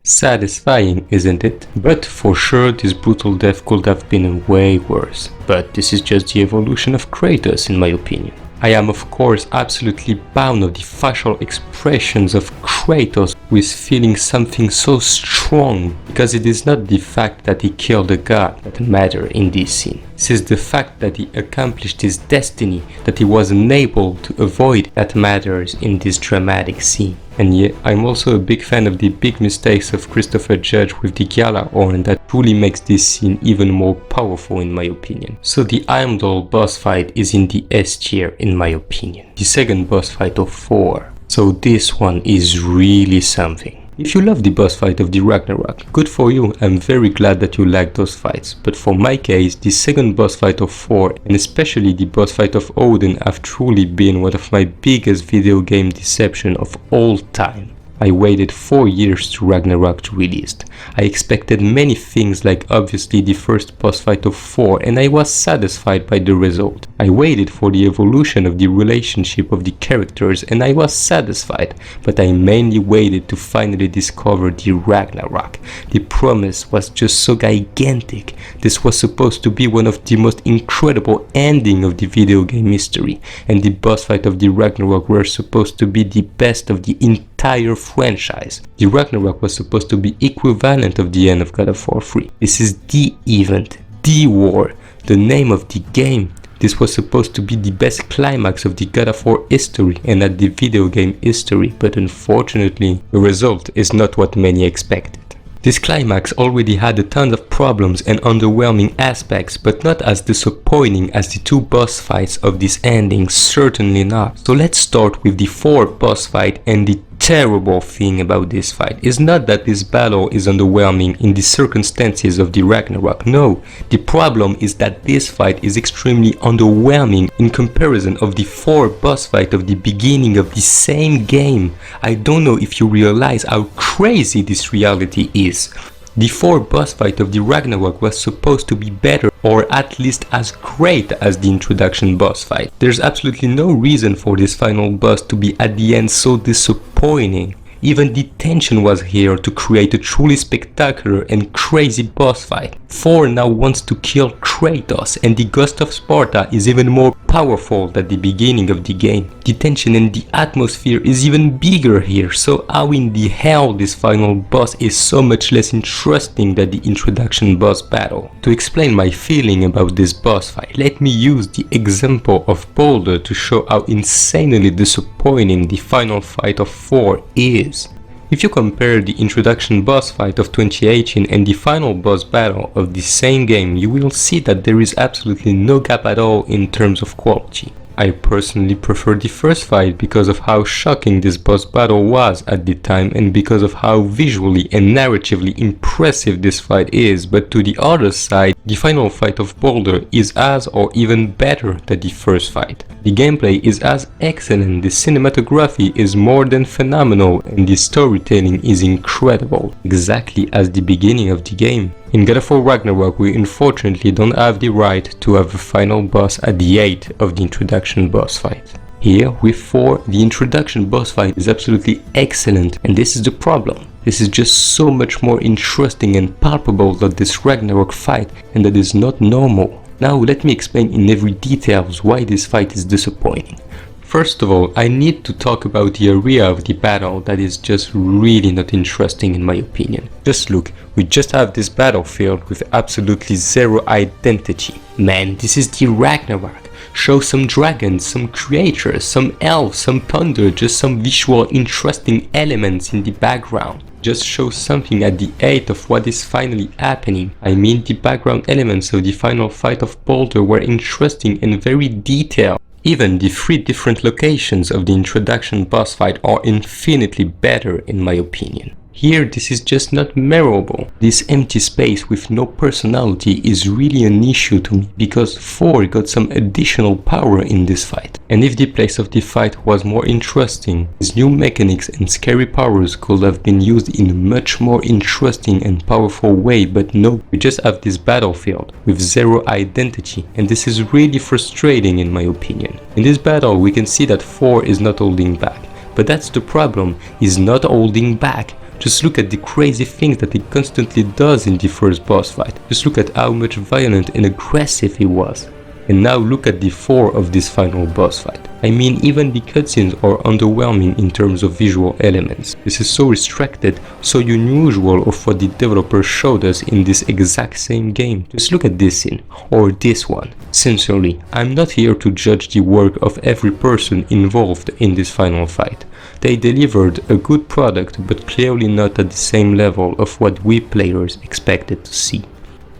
Satisfying, isn't it? But for sure this brutal death could have been way worse. But this is just the evolution of Kratos in my opinion. I am of course absolutely bound of the facial expressions of Kratos who is feeling something so strong, because it is not the fact that he killed a god that matters in this scene. This is the fact that he accomplished his destiny, that he was unable to avoid, that matters in this dramatic scene. And yet, I'm also a big fan of the big mistakes of Christopher Judge with the Gala horn that truly makes this scene even more powerful in my opinion. So the Heimdall boss fight is in the S tier in my opinion. The second boss fight of Thor. So this one is really something. If you love the boss fight of the Ragnarok, good for you, I'm very glad that you like those fights, but for my case, the second boss fight of Thor and especially the boss fight of Odin have truly been one of my biggest video game deception of all time. I waited 4 years to Ragnarok to release. I expected many things like obviously the first boss fight of Thor and I was satisfied by the result. I waited for the evolution of the relationship of the characters and I was satisfied, but I mainly waited to finally discover the Ragnarok. The promise was just so gigantic. This was supposed to be one of the most incredible endings of the video game history, and the boss fight of the Ragnarok were supposed to be the best of the entire franchise. The Ragnarok was supposed to be equivalent of the end of God of War 3. This is the event, the war, the name of the game. This was supposed to be the best climax of the God of War history and not the video game history, but unfortunately, the result is not what many expected. This climax already had a ton of problems and underwhelming aspects, but not as disappointing as the two boss fights of this ending, certainly not. So let's start with the Thor boss fight, and the terrible thing about this fight is not that this battle is underwhelming in the circumstances of the Ragnarok, no. The problem is that this fight is extremely underwhelming in comparison of the Thor boss fight of the beginning of the same game. I don't know if you realize how crazy this reality is. The Thor boss fight of the Ragnarok was supposed to be better, or at least as great as the introduction boss fight. There's absolutely no reason for this final boss to be at the end so disappointing. Even the tension was here to create a truly spectacular and crazy boss fight. Thor now wants to kill Kratos, and the Ghost of Sparta is even more powerful than the beginning of the game. The tension and the atmosphere is even bigger here, so how in the hell this final boss is so much less interesting than the introduction boss battle? To explain my feeling about this boss fight, let me use the example of Baldur to show how insanely disappointing the final fight of Thor is. If you compare the introduction boss fight of 2018 and the final boss battle of the same game, you will see that there is absolutely no gap at all in terms of quality. I personally prefer the first fight because of how shocking this boss battle was at the time and because of how visually and narratively impressive this fight is, but to the other side, the final fight of Baldur is as or even better than the first fight. The gameplay is as excellent, the cinematography is more than phenomenal, and the storytelling is incredible, exactly as the beginning of the game. In God of War Ragnarok, we unfortunately don't have the right to have a final boss at the 8th of the introduction boss fight. Here, with Thor, the introduction boss fight is absolutely excellent, and this is the problem. This is just so much more interesting and palpable than this Ragnarok fight, and that is not normal. Now let me explain in every details why this fight is disappointing. First of all, I need to talk about the area of the battle that is just really not interesting in my opinion. Just look, we just have this battlefield with absolutely zero identity. Man, this is the Ragnarok. Show some dragons, some creatures, some elves, some thunder, just some visual interesting elements in the background. Just show something at the 8th of what is finally happening. I mean, the background elements of the final fight of Baldur were interesting and very detailed. Even the 3 different locations of the introduction boss fight are infinitely better in my opinion. Here this is just not memorable. This empty space with no personality is really an issue to me because Thor got some additional power in this fight. And if the place of the fight was more interesting, his new mechanics and scary powers could have been used in a much more interesting and powerful way, but no, we just have this battlefield with zero identity, and this is really frustrating in my opinion. In this battle we can see that Thor is not holding back, but that's the problem, he's not holding back. Just look at the crazy things that he constantly does in the first boss fight. Just look at how much violent and aggressive he was. And now look at the Thor of this final boss fight. I mean, even the cutscenes are underwhelming in terms of visual elements. This is so restricted, so unusual of what the developer showed us in this exact same game. Just look at this scene, or this one. Sincerely, I'm not here to judge the work of every person involved in this final fight. They delivered a good product, but clearly not at the same level of what we players expected to see.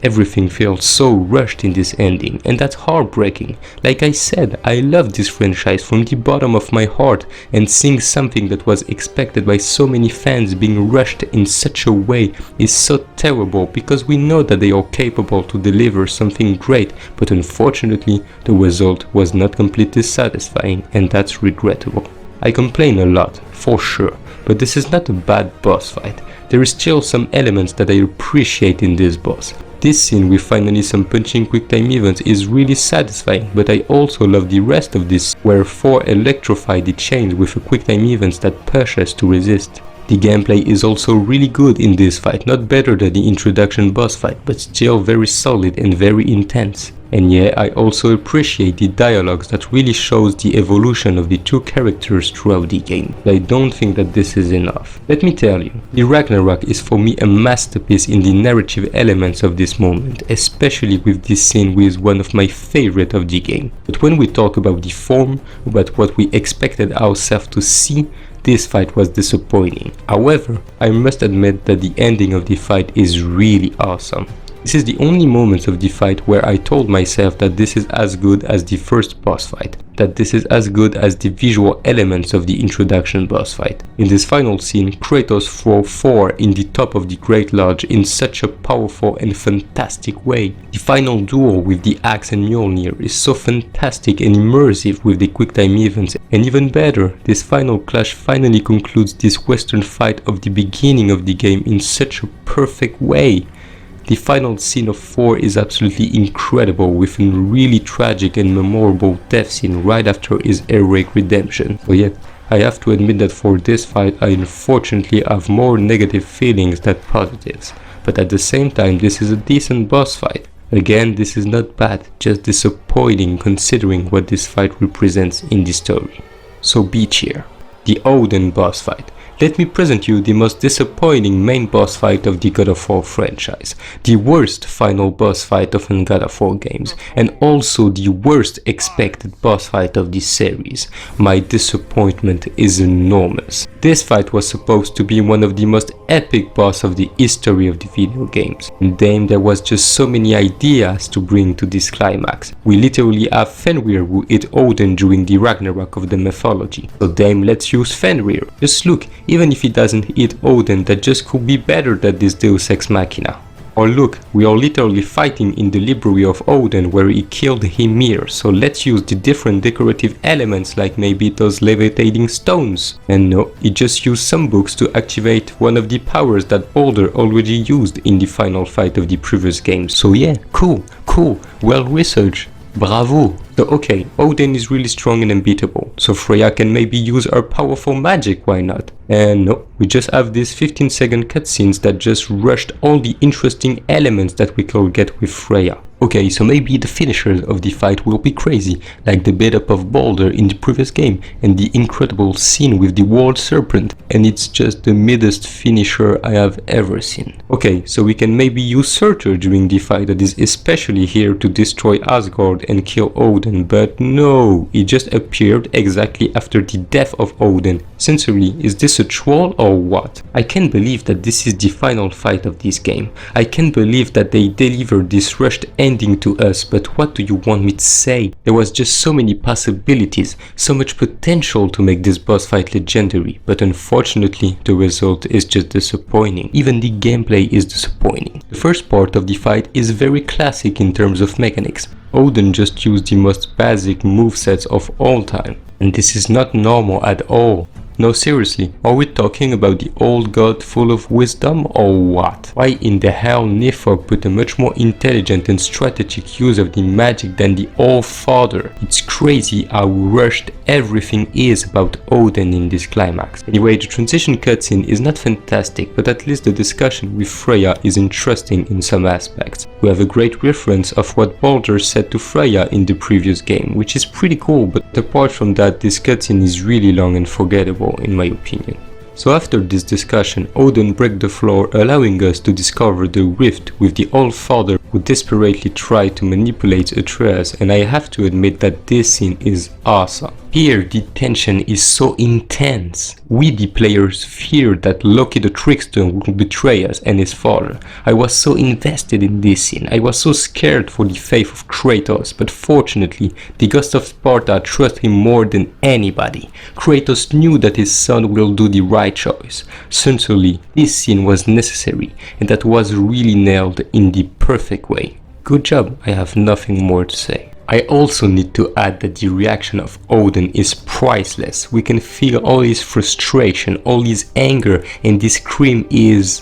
Everything feels so rushed in this ending, and that's heartbreaking. Like I said, I love this franchise from the bottom of my heart, and seeing something that was expected by so many fans being rushed in such a way is so terrible, because we know that they are capable to deliver something great, but unfortunately the result was not completely satisfying, and that's regrettable. I complain a lot, for sure, but this is not a bad boss fight. There is still some elements that I appreciate in this boss. This scene with finally some punching quick time events is really satisfying, but I also love the rest of this, where Thor electrified the chains with a quick time events that Persia has to resist. The gameplay is also really good in this fight, not better than the introduction boss fight, but still very solid and very intense. And yeah, I also appreciate the dialogues that really shows the evolution of the two characters throughout the game. But I don't think that this is enough. Let me tell you, the Ragnarok is for me a masterpiece in the narrative elements of this moment, especially with this scene with one of my favorite of the game. But when we talk about the form, about what we expected ourselves to see, this fight was disappointing. However, I must admit that the ending of the fight is really awesome. This is the only moment of the fight where I told myself that this is as good as the first boss fight, that this is as good as the visual elements of the introduction boss fight. In this final scene, Kratos throws Thor in the top of the Great Lodge in such a powerful and fantastic way. The final duel with the axe and Mjolnir is so fantastic and immersive with the quick time events, and even better, this final clash finally concludes this western fight of the beginning of the game in such a perfect way. The final scene of Thor is absolutely incredible, with a really tragic and memorable death scene right after his heroic redemption. So yeah, I have to admit that for this fight I unfortunately have more negative feelings than positives, but at the same time this is a decent boss fight. Again, this is not bad, just disappointing considering what this fight represents in the story. So be cheer. The Odin boss fight. Let me present you the most disappointing main boss fight of the God of War franchise, the worst final boss fight of the God of War games, and also the worst expected boss fight of this series. My disappointment is enormous. This fight was supposed to be one of the most epic boss of the history of the video games, and damn, there was just so many ideas to bring to this climax. We literally have Fenrir who hit Odin during the Ragnarok of the mythology, so damn, let's use Fenrir. Just look, even if he doesn't hit Odin, that just could be better than this Deus Ex Machina. Or look, we are literally fighting in the library of Odin where he killed Hymir, so let's use the different decorative elements like maybe those levitating stones. And no, he just used some books to activate one of the powers that Baldur already used in the final fight of the previous game. So yeah, cool, well researched. Bravo! So okay, Odin is really strong and unbeatable, so Freya can maybe use her powerful magic, why not? And no, we just have these 15-second cutscenes that just rushed all the interesting elements that we could get with Freya. Okay, so maybe the finishers of the fight will be crazy, like the build-up of Baldur in the previous game, and the incredible scene with the World Serpent, and it's just the middest finisher I have ever seen. Okay, so we can maybe use Surtur during the fight that is especially here to destroy Asgard and kill Odin, but no, he just appeared exactly after the death of Odin. Sincerely, is this a troll or what? I can't believe that this is the final fight of this game. I can't believe that they delivered this rushed ending to us, but what do you want me to say? There was just so many possibilities, so much potential to make this boss fight legendary, but unfortunately the result is just disappointing. Even the gameplay is disappointing. The first part of the fight is very classic in terms of mechanics. Odin just used the most basic movesets of all time, and this is not normal at all. No, seriously, are we talking about the old god full of wisdom or what? Why in the hell Nidhogg put a much more intelligent and strategic use of the magic than the All-Father? It's crazy how rushed everything is about Odin in this climax. Anyway, the transition cutscene is not fantastic, but at least the discussion with Freya is interesting in some aspects. We have a great reference of what Baldur said to Freya in the previous game, which is pretty cool, but apart from that, this cutscene is really long and forgettable in my opinion. So after this discussion, Odin breaks the floor, allowing us to discover the rift with the All-Father who desperately try to manipulate Atreus, and I have to admit that this scene is awesome. Here the tension is so intense. We the players feared that Loki the trickster would betray us and his father. I was so invested in this scene. I was so scared for the fate of Kratos, but fortunately the Ghost of Sparta trusted him more than anybody. Kratos knew that his son will do the right choice. Certainly this scene was necessary, and that was really nailed in the perfect way. Good job, I have nothing more to say. I also need to add that the reaction of Odin is priceless. We can feel all his frustration, all his anger, and this scream is...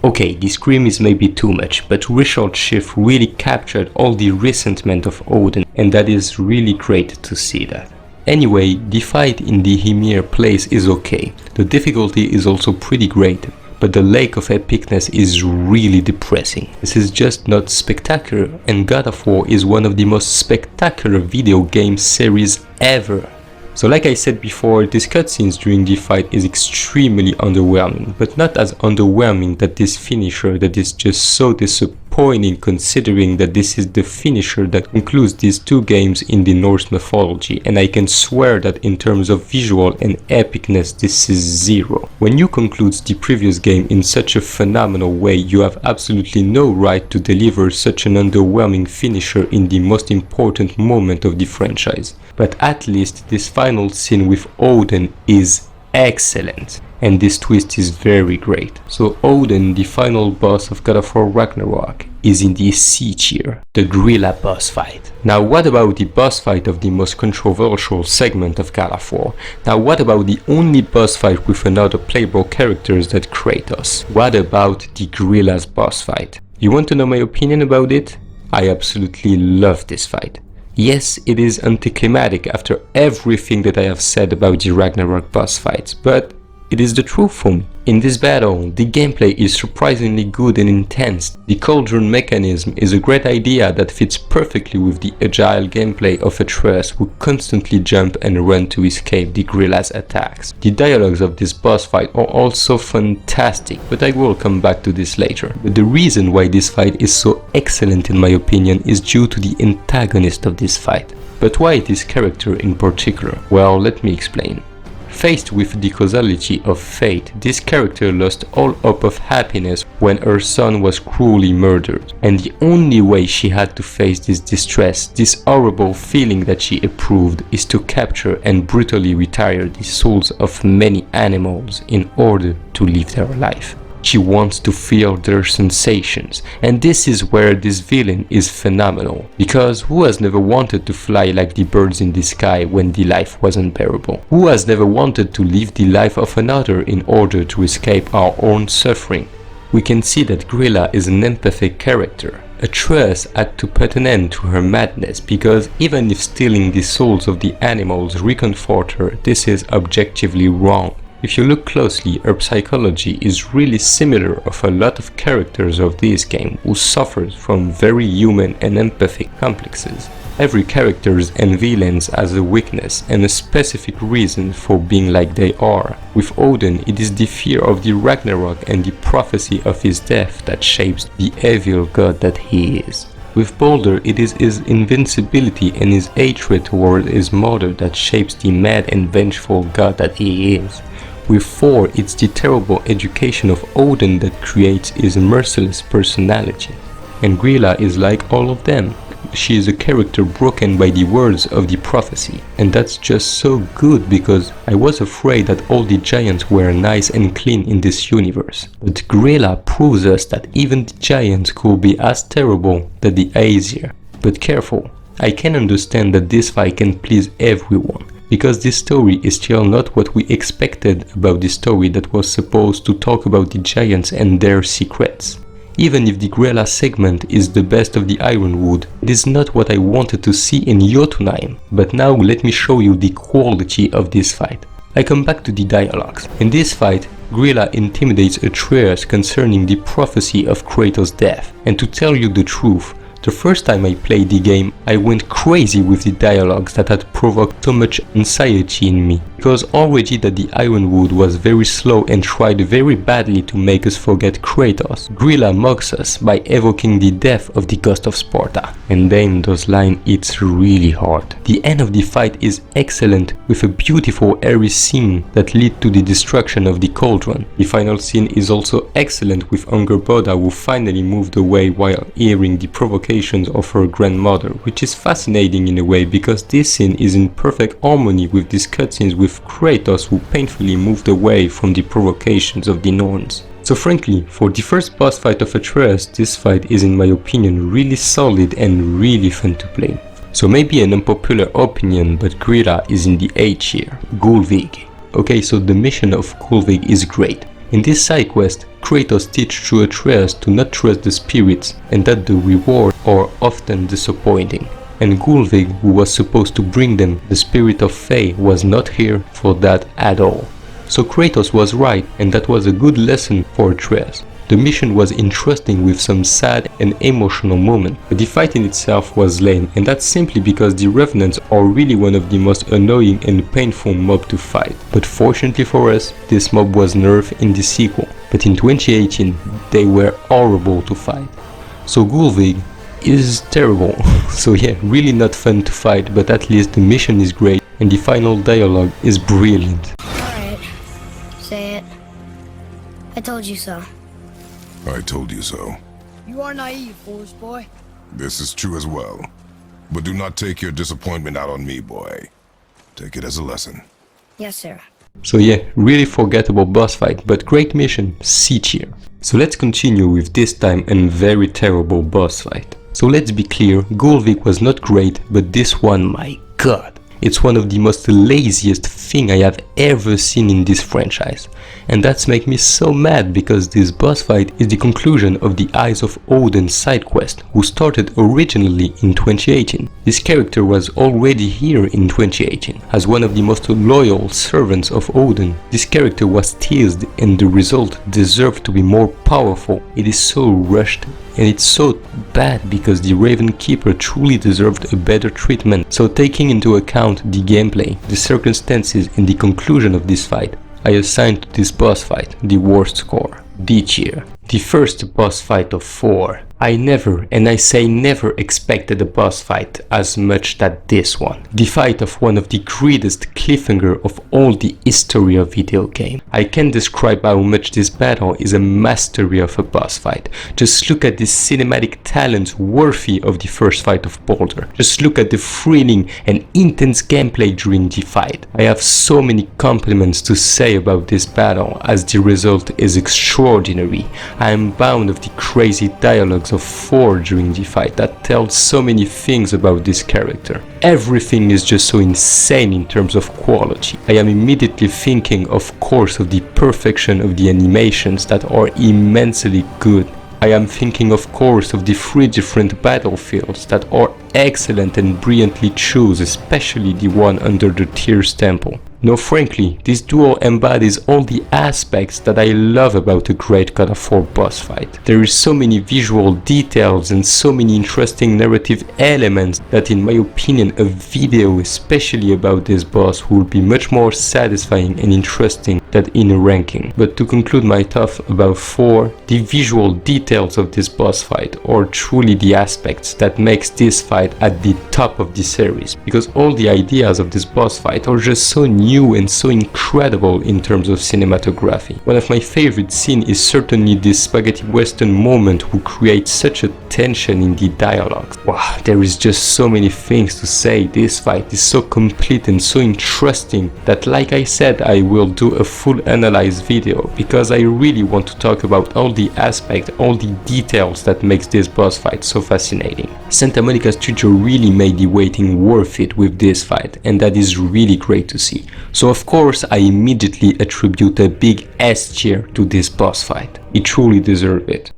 Okay, this scream is maybe too much, but Richard Schiff really captured all the resentment of Odin, and that is really great to see that. Anyway, the fight in the Ymir place is okay. The difficulty is also pretty great, but the lack of epicness is really depressing. This is just not spectacular, and God of War is one of the most spectacular video game series ever. So like I said before, these cutscenes during the fight is extremely underwhelming, but not as underwhelming that this finisher that is just so disappointing, considering that this is the finisher that concludes these two games in the Norse mythology, and I can swear that in terms of visual and epicness this is zero. When you conclude the previous game in such a phenomenal way, you have absolutely no right to deliver such an underwhelming finisher in the most important moment of the franchise. But at least this final scene with Odin is excellent, and this twist is very great. So Odin, the final boss of God of War Ragnarok, is in the C tier, the gorilla boss fight. Now what about the boss fight of the most controversial segment of God of War? Now what about the only boss fight with another playable characters than Kratos? What about the gorilla's boss fight? You want to know my opinion about it? I absolutely love this fight. Yes, it is anticlimactic after everything that I have said about the Ragnarok boss fights, but it is the truth for me. In this battle, the gameplay is surprisingly good and intense. The cauldron mechanism is a great idea that fits perfectly with the agile gameplay of Atreus, who constantly jump and run to escape the gorilla's attacks. The dialogues of this boss fight are also fantastic, but I will come back to this later. But the reason why this fight is so excellent in my opinion is due to the antagonist of this fight. But why this character in particular? Well, let me explain. Faced with the causality of fate, this character lost all hope of happiness when her son was cruelly murdered, and the only way she had to face this distress, this horrible feeling that she approved, is to capture and brutally retire the souls of many animals in order to live their life. She wants to feel their sensations, and this is where this villain is phenomenal, because who has never wanted to fly like the birds in the sky when the life was unbearable? Who has never wanted to live the life of another in order to escape our own suffering? We can see that Gorilla is an empathic character. Atreus had to put an end to her madness, because even if stealing the souls of the animals reconfort her, this is objectively wrong. If you look closely, her psychology is really similar of a lot of characters of this game who suffers from very human and empathic complexes. Every character and villains has a weakness and a specific reason for being like they are. With Odin, it is the fear of the Ragnarok and the prophecy of his death that shapes the evil god that he is. With Baldur, it is his invincibility and his hatred toward his mother that shapes the mad and vengeful god that he is. With Thor, it's the terrible education of Odin that creates his merciless personality. And Gorilla is like all of them. She is a character broken by the words of the prophecy. And that's just so good, because I was afraid that all the giants were nice and clean in this universe. But Gorilla proves us that even the giants could be as terrible than the Aesir. But careful, I can understand that this fight can please everyone, because this story is still not what we expected about the story that was supposed to talk about the giants and their secrets. Even if the Gorilla segment is the best of the Ironwood, it is not what I wanted to see in Jotunheim. But now let me show you the quality of this fight. I come back to the dialogues. In this fight, Gorilla intimidates Atreus concerning the prophecy of Kratos' death, and to tell you the truth, The first time I played the game, I went crazy with the dialogues that had provoked so much anxiety in me, because already that the Ironwood was very slow and tried very badly to make us forget Kratos. Grilla mocks us by evoking the death of the Ghost of Sparta, and then those line hits really hard. The end of the fight is excellent, with a beautiful airy scene that lead to the destruction of the cauldron. The final scene is also excellent, with Angerboda who finally moved away while hearing the provocations of her grandmother, which is fascinating in a way because this scene is in perfect harmony with these cutscenes with Kratos who painfully moved away from the provocations of the Norns. So frankly, for the first boss fight of Atreus, this fight is in my opinion really solid and really fun to play. So maybe an unpopular opinion, but Grilla is in the A tier. Gullveig. Okay, so the mission of Gullveig is great. In this side quest, Kratos teaches to Atreus to not trust the spirits and that the rewards are often disappointing. And Gullveig, who was supposed to bring them the spirit of Fae, was not here for that at all. So Kratos was right, and that was a good lesson for Atreus. The mission was interesting with some sad and emotional moments, but the fight in itself was lame, and that's simply because the Revenants are really one of the most annoying and painful mob to fight. But fortunately for us, this mob was nerfed in the sequel, but in 2018 they were horrible to fight. So Gullveig is terrible, so yeah, really not fun to fight, but at least the mission is great and the final dialogue is brilliant. Alright, say it. I told you so. I told you so. You are naive, foolish boy. This is true as well. But do not take your disappointment out on me, boy. Take it as a lesson. Yes, sir. So yeah, really forgettable boss fight, but great mission, C tier. So let's continue with this time a very terrible boss fight. So let's be clear, Gullveig was not great, but this one, my god. It's one of the most laziest thing I have ever seen in this franchise. And that's make me so mad because this boss fight is the conclusion of the Eyes of Odin side quest, who started originally in 2018. This character was already here in 2018. As one of the most loyal servants of Odin, this character was teased and the result deserved to be more powerful. It is so rushed and it's so bad because the Raven Keeper truly deserved a better treatment. So taking into account the gameplay, the circumstances and the conclusion of this fight, I assigned to this boss fight the worst score, D tier. The first boss fight of Thor. I never, and I say never, expected a boss fight as much as this one. The fight of one of the greatest cliffhanger of all the history of video game. I can't describe how much this battle is a mastery of a boss fight. Just look at this cinematic talent worthy of the first fight of Baldur. Just look at the thrilling and intense gameplay during the fight. I have so many compliments to say about this battle as the result is extraordinary. I am bound of the crazy dialogues of Thor during the fight that tells so many things about this character. Everything is just so insane in terms of quality. I am immediately thinking of course of the perfection of the animations that are immensely good. I am thinking of course of the 3 different battlefields that are excellent and brilliantly chosen, especially the one under the Tyr's temple. No, frankly, this duel embodies all the aspects that I love about a great God of War boss fight. There is so many visual details and so many interesting narrative elements that in my opinion a video especially about this boss will be much more satisfying and interesting than in a ranking. But to conclude my thought about Thor, the visual details of this boss fight are truly the aspects that makes this fight at the top of the series, because all the ideas of this boss fight are just so new and so incredible in terms of cinematography. One of my favorite scenes is certainly this spaghetti western moment who creates such a tension in the dialogue. Wow, there is just so many things to say. This fight is so complete and so interesting that, like I said, I will do a full analyze video because I really want to talk about all the aspects, all the details that makes this boss fight so fascinating. Santa Monica Studio really made the waiting worth it with this fight, and that is really great to see. So of course I immediately attribute a big S tier to this boss fight. It truly deserves it.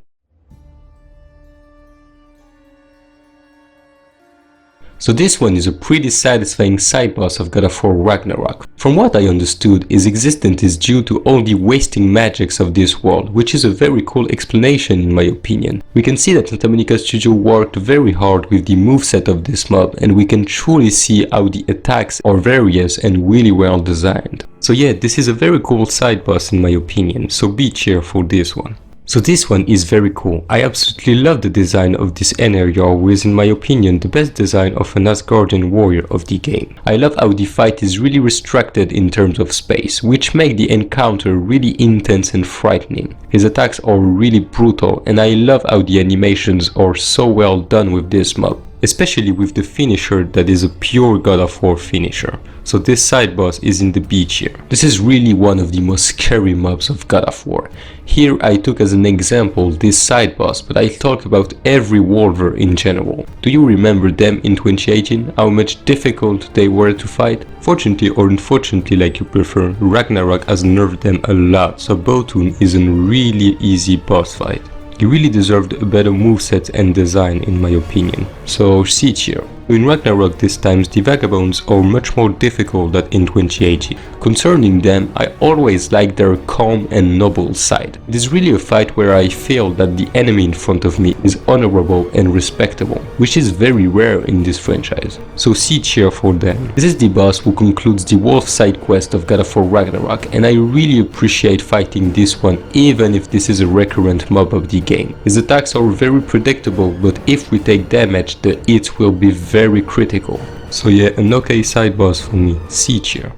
So this one is a pretty satisfying side boss of God of War Ragnarok. From what I understood, his existence is due to all the wasting magics of this world, which is a very cool explanation in my opinion. We can see that Santa Monica Studio worked very hard with the moveset of this mob, and we can truly see how the attacks are various and really well designed. So yeah, this is a very cool side boss in my opinion, so be cheerful for this one. So this one is very cool. I absolutely love the design of this Enerior, who is in my opinion the best design of an Asgardian warrior of the game. I love how the fight is really restricted in terms of space, which make the encounter really intense and frightening. His attacks are really brutal, and I love how the animations are so well done with this mob, especially with the finisher that is a pure God of War finisher. So this side boss is in the B tier. This is really one of the most scary mobs of God of War. Here I took as an example this side boss, but I talk about every Wolver in general. Do you remember them in 2018? How much difficult they were to fight? Fortunately or unfortunately, like you prefer, Ragnarok has nerfed them a lot, so Baldur is a really easy boss fight. He really deserved a better moveset and design in my opinion. So C tier. In Ragnarok this time the vagabonds are much more difficult than in 2018. Concerning them, I always like their calm and noble side. It is really a fight where I feel that the enemy in front of me is honorable and respectable, which is very rare in this franchise. So C tier for them. This is the boss who concludes the wolf side quest of God of War Ragnarok, and I really appreciate fighting this one even if this is a recurrent mob of the game. His attacks are very predictable, but if we take damage, the hits will be very critical. So yeah, an okay side boss for me, C tier.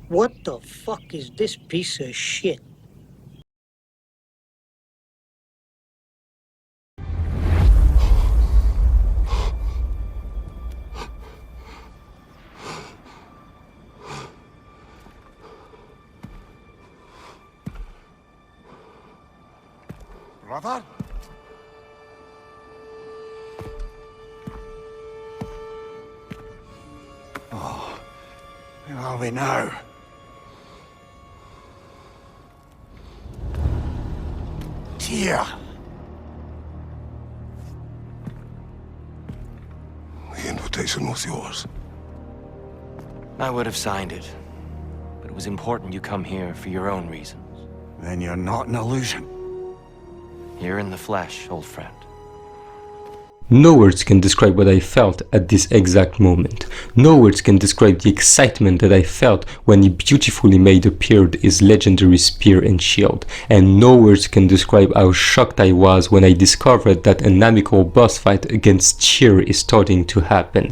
What the fuck is this piece of shit? Brother? Oh, where are we now? Tyr! The invitation was yours. I would have signed it, but it was important you come here for your own reasons. Then you're not an illusion. You're in the flesh, old friend. No words can describe what I felt at this exact moment. No words can describe the excitement that I felt when he beautifully made appeared his legendary spear and shield. And no words can describe how shocked I was when I discovered that an amicable boss fight against Tyr is starting to happen.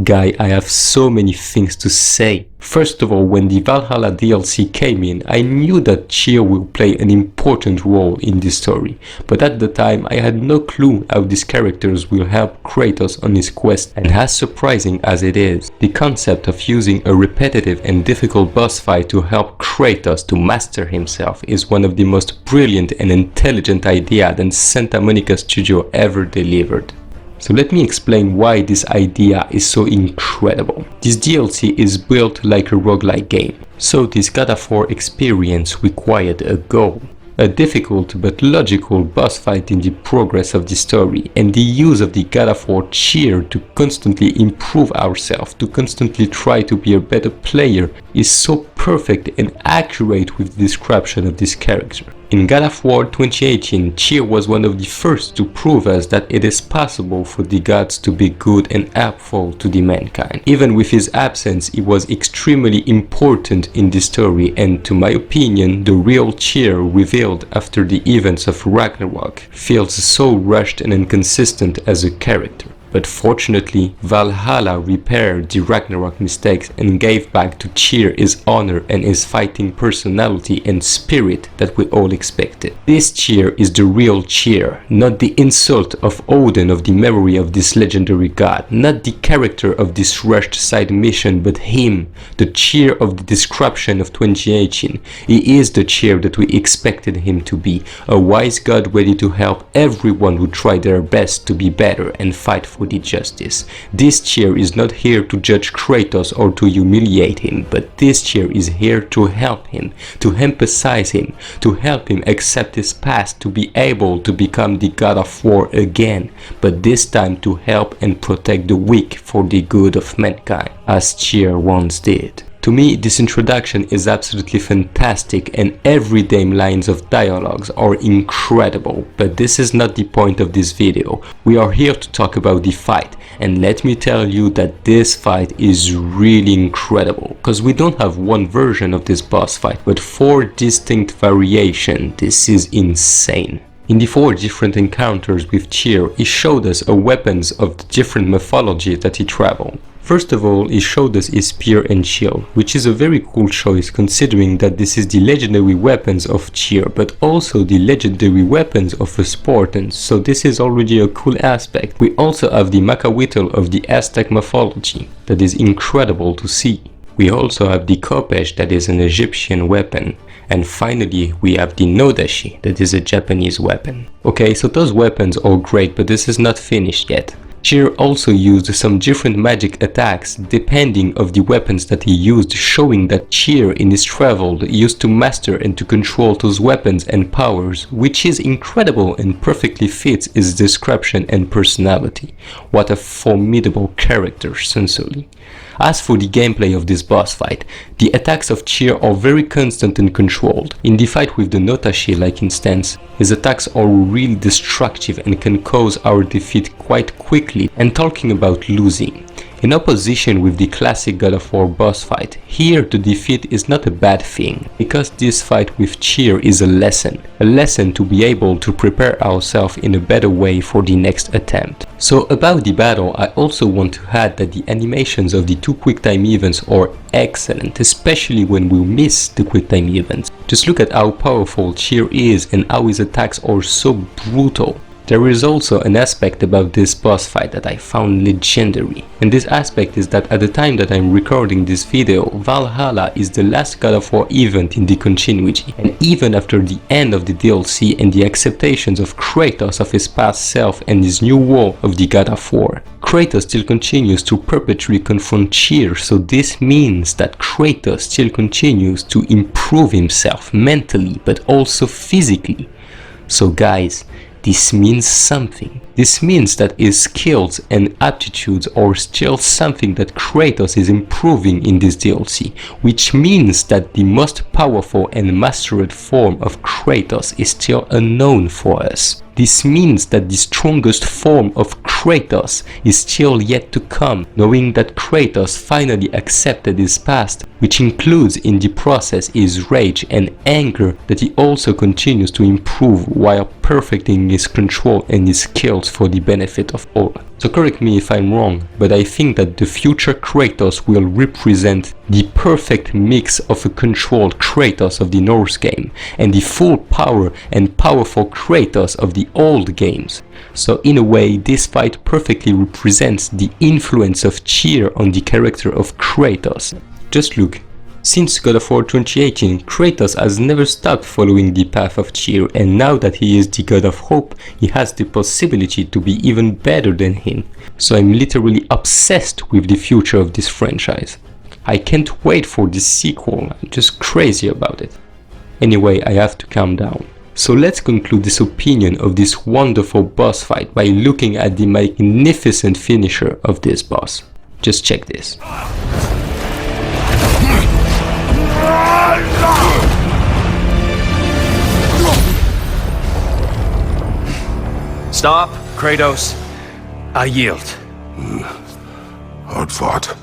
Guy, I have so many things to say. First of all, when the Valhalla DLC came in, I knew that Tyr will play an important role in this story, but at the time I had no clue how these characters will help Kratos on his quest, and as surprising as it is, the concept of using a repetitive and difficult boss fight to help Kratos to master himself is one of the most brilliant and intelligent ideas that Santa Monica Studio ever delivered. So let me explain why this idea is so incredible. This DLC is built like a roguelike game, so this God of War experience required a goal. A difficult but logical boss fight in the progress of the story, and the use of the God of War cheer to constantly improve ourselves, to constantly try to be a better player, is so perfect and accurate with the description of this character. In God of War 2018, Tyr was one of the first to prove us that it is possible for the gods to be good and helpful to the mankind. Even with his absence, he was extremely important in the story, and to my opinion, the real Tyr revealed after the events of Ragnarok feels so rushed and inconsistent as a character. But fortunately, Valhalla repaired the Ragnarok mistakes and gave back to Tyr his honor and his fighting personality and spirit that we all expected. This Tyr is the real Tyr, not the insult of Odin of the memory of this legendary god, not the character of this rushed side mission, but him, the Tyr of the description of 2018. He is the Tyr that we expected him to be, a wise god ready to help everyone who tried their best to be better and fight for who did justice. This chair is not here to judge Kratos or to humiliate him, but this chair is here to help him, to emphasize him, to help him accept his past, to be able to become the god of war again, but this time to help and protect the weak for the good of mankind, as Tyr once did. To me, this introduction is absolutely fantastic and every damn lines of dialogues are incredible, but this is not the point of this video. We are here to talk about the fight, and let me tell you that this fight is really incredible, because we don't have one version of this boss fight, but 4 distinct variations. This is insane. In the 4 different encounters with Tyr, he showed us weapons of the different mythology that he traveled. First of all, he showed us his spear and shield, which is a very cool choice considering that this is the legendary weapons of Tyr, but also the legendary weapons of the Spartans, so this is already a cool aspect. We also have the Macahuitl of the Aztec mythology, that is incredible to see. We also have the Kopech, that is an Egyptian weapon. And finally, we have the Nodashi, that is a Japanese weapon. Okay, so those weapons are great, but this is not finished yet. Tyr also used some different magic attacks depending of the weapons that he used, showing that Tyr in his travel used to master and to control those weapons and powers, which is incredible and perfectly fits his description and personality. What a formidable character, sincerely. As for the gameplay of this boss fight, the attacks of Tyr are very constant and controlled. In the fight with the Nodashi, like instance, his attacks are really destructive and can cause our defeat quite quickly. And talking about losing, in opposition with the classic God of War boss fight, here the defeat is not a bad thing, because this fight with Tyr is a lesson to be able to prepare ourselves in a better way for the next attempt. So about the battle, I also want to add that the animations of the 2 quick time events are excellent, especially when we miss the quick time events. Just look at how powerful Tyr is and how his attacks are so brutal. There is also an aspect about this boss fight that I found legendary, and this aspect is that at the time that I'm recording this video, Valhalla is the last God of War event in the continuity, and even after the end of the DLC and the acceptations of Kratos of his past self and his new war of the God of War, Kratos still continues to perpetually confront Tyr, so this means that Kratos still continues to improve himself mentally but also physically. So guys, this means something. This means that his skills and aptitudes are still something that Kratos is improving in this DLC, which means that the most powerful and mastered form of Kratos is still unknown for us. This means that the strongest form of Kratos is still yet to come, knowing that Kratos finally accepted his past, which includes in the process his rage and anger that he also continues to improve while perfecting his control and his skills for the benefit of all. So correct me if I'm wrong, but I think that the future Kratos will represent the perfect mix of a controlled Kratos of the Norse game and the full power and powerful Kratos of the old games. So in a way, this fight perfectly represents the influence of Tyr on the character of Kratos. Just look. Since God of War 2018, Kratos has never stopped following the path of Tyr, and now that he is the God of Hope, he has the possibility to be even better than him. So I'm literally obsessed with the future of this franchise. I can't wait for this sequel, I'm just crazy about it. Anyway, I have to calm down. So let's conclude this opinion of this wonderful boss fight by looking at the magnificent finisher of this boss. Just check this. Stop, Kratos. I yield. Hard fought.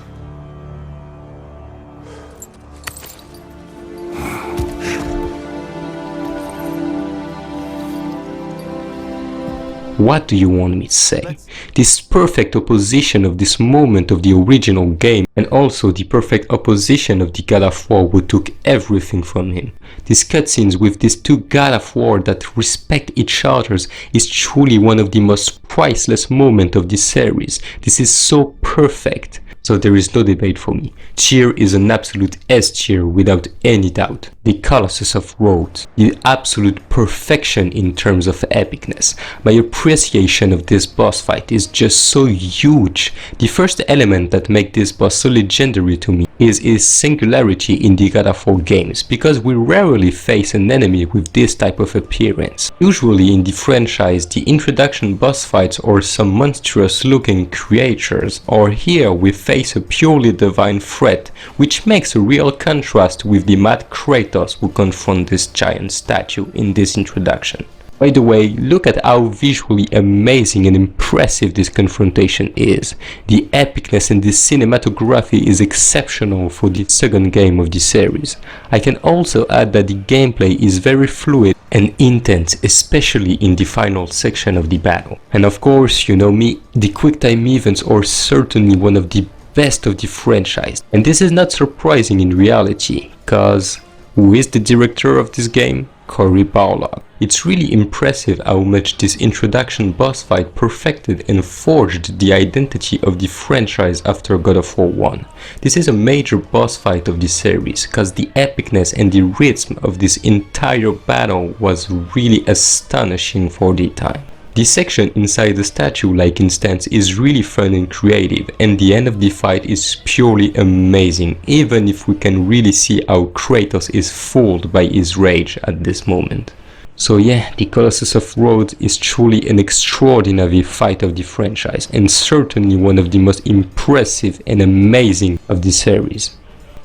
What do you want me to say? This perfect opposition of this moment of the original game, and also the perfect opposition of the God of War who took everything from him. These cutscenes with these 2 God of War that respect each other is truly one of the most priceless moments of this series. This is so perfect. So there is no debate for me. Tyr is an absolute S tier without any doubt. the Colossus of Rhodes, the absolute perfection in terms of epicness. My appreciation of this boss fight is just so huge. The first element that makes this boss so legendary to me is its singularity in the God of War games, because we rarely face an enemy with this type of appearance. Usually in the franchise, the introduction boss fights are some monstrous looking creatures, or here we face a purely divine threat, which makes a real contrast with the mad Kratos who confront this giant statue in this introduction. By the way, look at how visually amazing and impressive this confrontation is. The epicness and the cinematography is exceptional for the second game of the series. I can also add that the gameplay is very fluid and intense, especially in the final section of the battle. And of course, you know me, the quick time events are certainly one of the best of the franchise. And this is not surprising in reality, cause who is the director of this game? Baldur. It's really impressive how much this introduction boss fight perfected and forged the identity of the franchise after God of War 1. This is a major boss fight of the series, cause the epicness and the rhythm of this entire battle was really astonishing for the time. The section inside the statue-like instance is really fun and creative, and the end of the fight is purely amazing, even if we can really see how Kratos is fooled by his rage at this moment. So yeah, the Colossus of Rhodes is truly an extraordinary fight of the franchise, and certainly one of the most impressive and amazing of the series.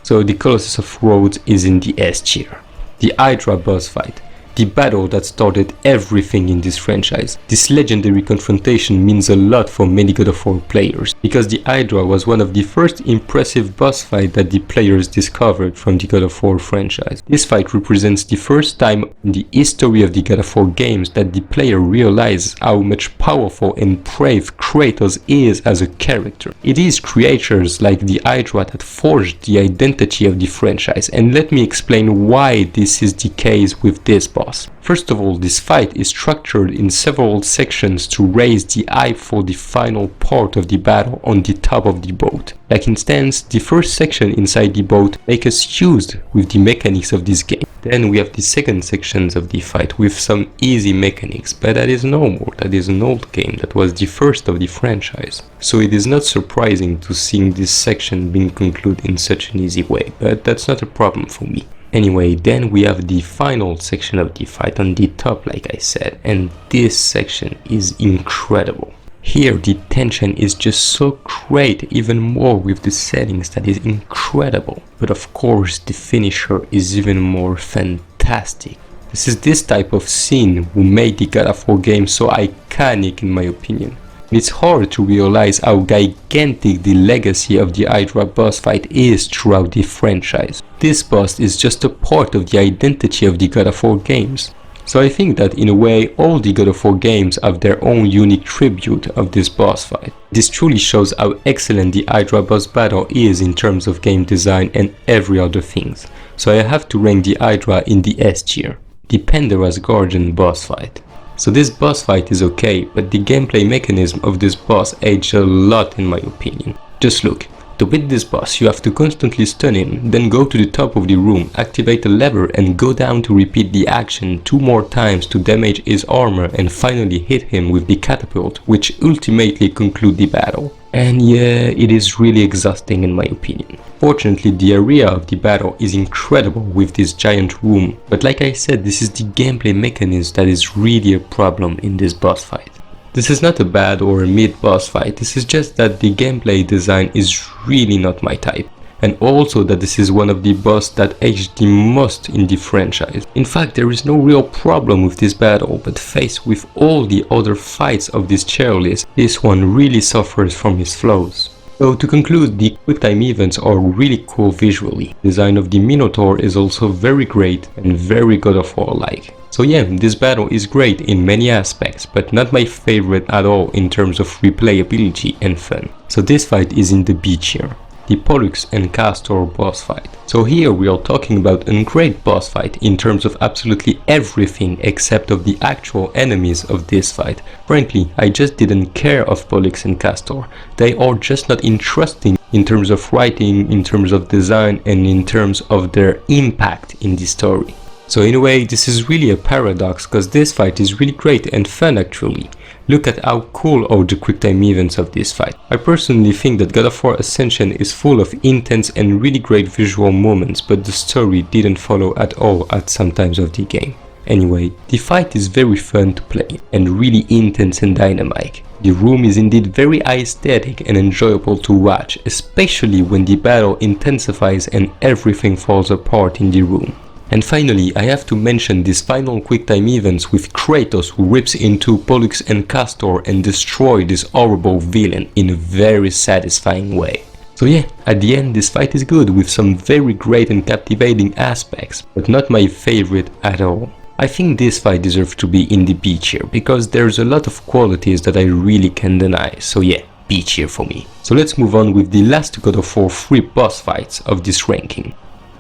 So the Colossus of Rhodes is in the S tier. The Hydra boss fight. The battle that started everything in this franchise. This legendary confrontation means a lot for many God of War players, because the Hydra was one of the first impressive boss fights that the players discovered from the God of War franchise. This fight represents the first time in the history of the God of War games that the player realizes how much powerful and brave Kratos is as a character. It is creatures like the Hydra that forged the identity of the franchise, and let me explain why this is the case with this boss. First of all, this fight is structured in several sections to raise the hype for the final part of the battle on the top of the boat. Like instance, the first section inside the boat makes us used with the mechanics of this game. Then we have the second sections of the fight with some easy mechanics, but that is normal, that is an old game, that was the first of the franchise. So it is not surprising to see this section being concluded in such an easy way, but that's not a problem for me. Anyway, then we have the final section of the fight on the top, like I said, and this section is incredible. Here the tension is just so great, even more with the settings, that is incredible. But of course the finisher is even more fantastic. This is this type of scene who made the God of War game so iconic in my opinion. It's hard to realize how gigantic the legacy of the Hydra boss fight is throughout the franchise. This boss is just a part of the identity of the God of War games. So I think that in a way all the God of War games have their own unique tribute of this boss fight. This truly shows how excellent the Hydra boss battle is in terms of game design and every other things. So I have to rank the Hydra in the S tier. The Pandora's Guardian boss fight. So this boss fight is okay, but the gameplay mechanism of this boss aged a lot in my opinion. Just look, to beat this boss you have to constantly stun him, then go to the top of the room, activate a lever and go down to repeat the action 2 more times to damage his armor and finally hit him with the catapult, which ultimately conclude the battle. And yeah, it is really exhausting in my opinion. Fortunately, the area of the battle is incredible with this giant room, but like I said, this is the gameplay mechanism that is really a problem in this boss fight. This is not a bad or a mid boss fight, this is just that the gameplay design is really not my type. And also that this is one of the boss that aged the most in the franchise. In fact, there is no real problem with this battle, but faced with all the other fights of this tier list, this one really suffers from its flaws. So to conclude, the quick time events are really cool visually. Design of the Minotaur is also very great and very God of War like. So yeah, this battle is great in many aspects, but not my favorite at all in terms of replayability and fun. So this fight is in the B tier. The Pollux and Castor boss fight. So here we are talking about a great boss fight in terms of absolutely everything except of the actual enemies of this fight. Frankly, I just didn't care of Pollux and Castor. They are just not interesting in terms of writing, in terms of design, and in terms of their impact in the story. So in a way, this is really a paradox, because this fight is really great and fun actually. Look at how cool are the quick time events of this fight. I personally think that God of War Ascension is full of intense and really great visual moments, but the story didn't follow at all at some times of the game. Anyway, the fight is very fun to play and really intense and dynamic. The room is indeed very aesthetic and enjoyable to watch, especially when the battle intensifies and everything falls apart in the room. And finally, I have to mention this final quicktime events with Kratos, who rips into Pollux and Castor and destroys this horrible villain in a very satisfying way. So yeah, at the end this fight is good with some very great and captivating aspects, but not my favorite at all. I think this fight deserves to be in the B tier, because there's a lot of qualities that I really can't deny, so yeah, B tier for me. So let's move on with the last God of War 3 boss fights of this ranking.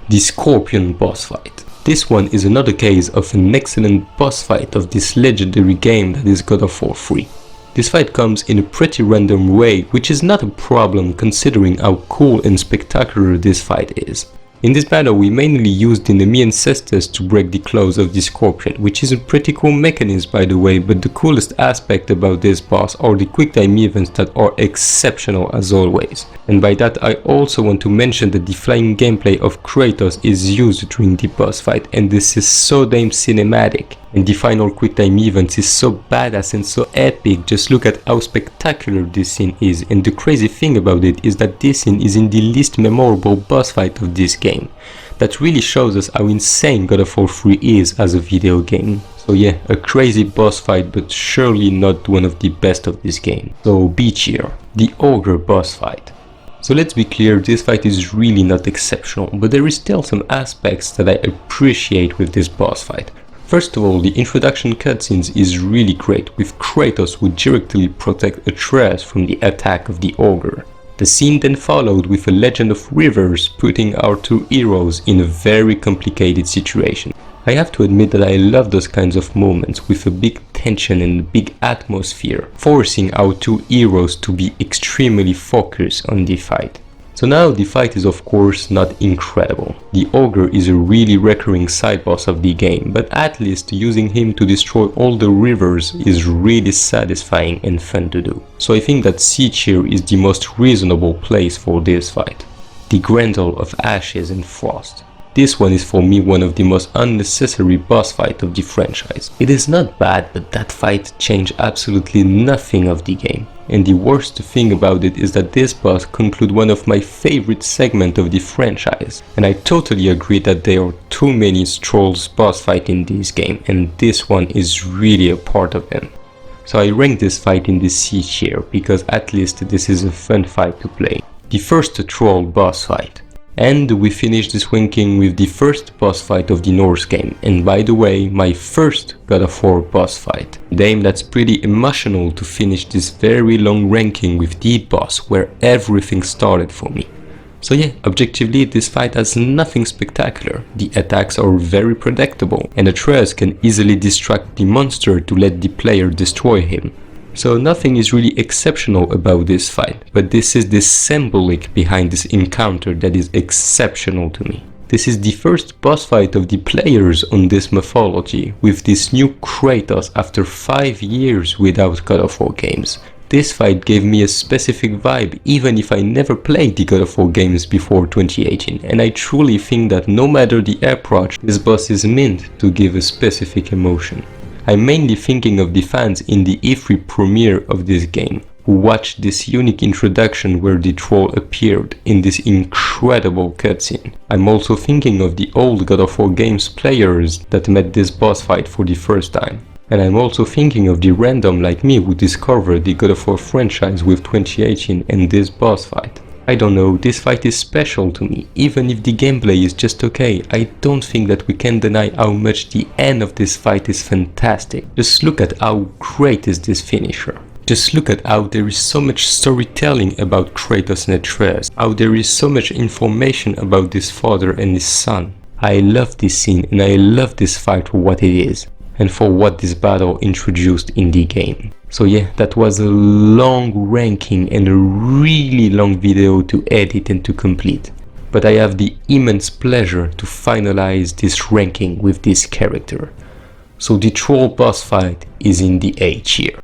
The Scorpion boss fight. This one is another case of an excellent boss fight of this legendary game that is God of War 3. This fight comes in a pretty random way, which is not a problem considering how cool and spectacular this fight is. In this battle we mainly used the Nemean cestus to break the claws of the Scorpion, which is a pretty cool mechanism by the way, but the coolest aspect about this boss are the quicktime events that are exceptional as always. And by that I also want to mention that the flying gameplay of Kratos is used during the boss fight, and this is so damn cinematic. And the final quicktime events is so badass and so epic, just look at how spectacular this scene is, and the crazy thing about it is that this scene is in the least memorable boss fight of this game. That really shows us how insane God of War 3 is as a video game. So yeah, a crazy boss fight, but surely not one of the best of this game. So B tier, the Ogre boss fight. So let's be clear, this fight is really not exceptional, but there is still some aspects that I appreciate with this boss fight. First of all, the introduction cutscenes is really great, with Kratos who directly protects Atreus from the attack of the ogre. The scene then followed with a Legend of Rivers, putting our two heroes in a very complicated situation. I have to admit that I love those kinds of moments with a big tension and a big atmosphere, forcing our two heroes to be extremely focused on the fight. So now the fight is of course not incredible. The ogre is a really recurring side boss of the game, but at least using him to destroy all the rivers is really satisfying and fun to do. So I think that C tier is the most reasonable place for this fight. The Grendel of Ashes and Frost. This one is for me one of the most unnecessary boss fights of the franchise. It is not bad, but that fight changed absolutely nothing of the game. And the worst thing about it is that this boss concludes one of my favorite segments of the franchise. And I totally agree that there are too many Trolls boss fights in this game, and this one is really a part of them. So I rank this fight in the C tier, because at least this is a fun fight to play. The first Troll boss fight. And we finish this ranking with the first boss fight of the Norse game, and by the way, my first God of War boss fight. Damn, that's pretty emotional to finish this very long ranking with the boss where everything started for me. So yeah, objectively this fight has nothing spectacular. The attacks are very predictable, and Atreus can easily distract the monster to let the player destroy him. So nothing is really exceptional about this fight, but this is the symbolic behind this encounter that is exceptional to me. This is the first boss fight of the players on this mythology, with this new Kratos after 5 years without God of War games. This fight gave me a specific vibe, even if I never played the God of War games before 2018, and I truly think that no matter the approach, this boss is meant to give a specific emotion. I'm mainly thinking of the fans in the E3 premiere of this game, who watched this unique introduction where the troll appeared in this incredible cutscene. I'm also thinking of the old God of War games players that met this boss fight for the first time. And I'm also thinking of the random like me who discovered the God of War franchise with 2018 and this boss fight. I don't know, this fight is special to me. Even if the gameplay is just okay, I don't think that we can deny how much the end of this fight is fantastic. Just look at how great is this finisher. Just look at how there is so much storytelling about Kratos and Atreus, how there is so much information about this father and his son. I love this scene and I love this fight for what it is, and for what this battle introduced in the game. So yeah, that was a long ranking and a really long video to edit and to complete. But I have the immense pleasure to finalize this ranking with this character. So the troll boss fight is in the A tier.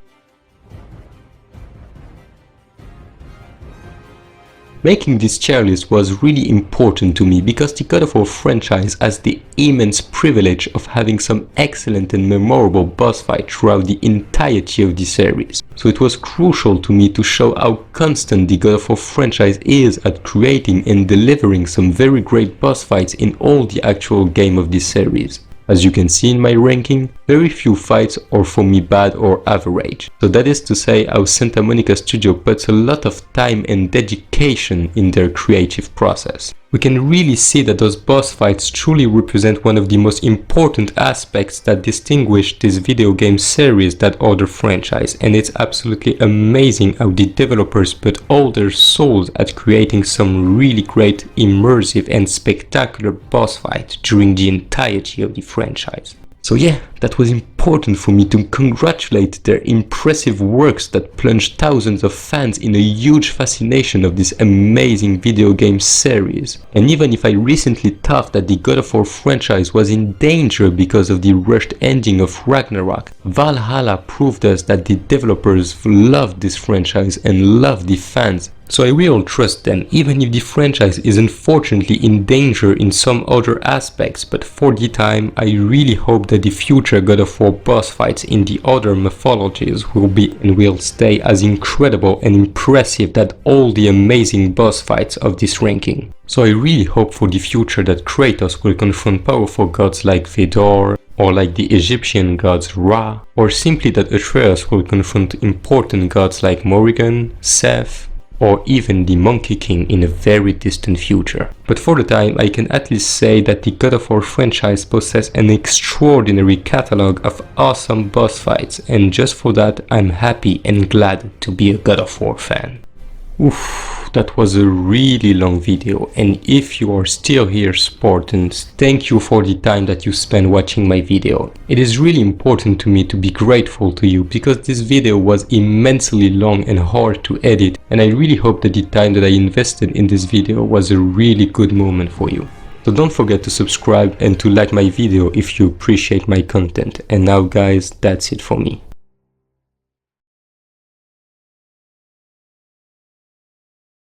Making this tier list was really important to me because the God of War franchise has the immense privilege of having some excellent and memorable boss fights throughout the entirety of the series. So it was crucial to me to show how constant the God of War franchise is at creating and delivering some very great boss fights in all the actual game of this series. As you can see in my ranking, very few fights are for me bad or average. So that is to say how Santa Monica Studio puts a lot of time and dedication in their creative process. We can really see that those boss fights truly represent one of the most important aspects that distinguish this video game series than other franchise, and it's absolutely amazing how the developers put all their souls at creating some really great, immersive and spectacular boss fights during the entirety of the franchise. So yeah, that was important for me to congratulate their impressive works that plunged thousands of fans in a huge fascination of this amazing video game series. And even if I recently thought that the God of War franchise was in danger because of the rushed ending of Ragnarok, Valhalla proved us that the developers loved this franchise and loved the fans. So I will trust them, even if the franchise is unfortunately in danger in some other aspects, but for the time I really hope that the future God of War boss fights in the other mythologies will be and will stay as incredible and impressive as all the amazing boss fights of this ranking. So I really hope for the future that Kratos will confront powerful gods like Vidor, or like the Egyptian gods Ra, or simply that Atreus will confront important gods like Morrigan, Seth, or even the Monkey King in a very distant future. But for the time, I can at least say that the God of War franchise possesses an extraordinary catalogue of awesome boss fights, and just for that I'm happy and glad to be a God of War fan. Oof, that was a really long video, and if you are still here, Spartans, thank you for the time that you spent watching my video. It is really important to me to be grateful to you because this video was immensely long and hard to edit, and I really hope that the time that I invested in this video was a really good moment for you. So don't forget to subscribe and to like my video if you appreciate my content. And now guys, that's it for me.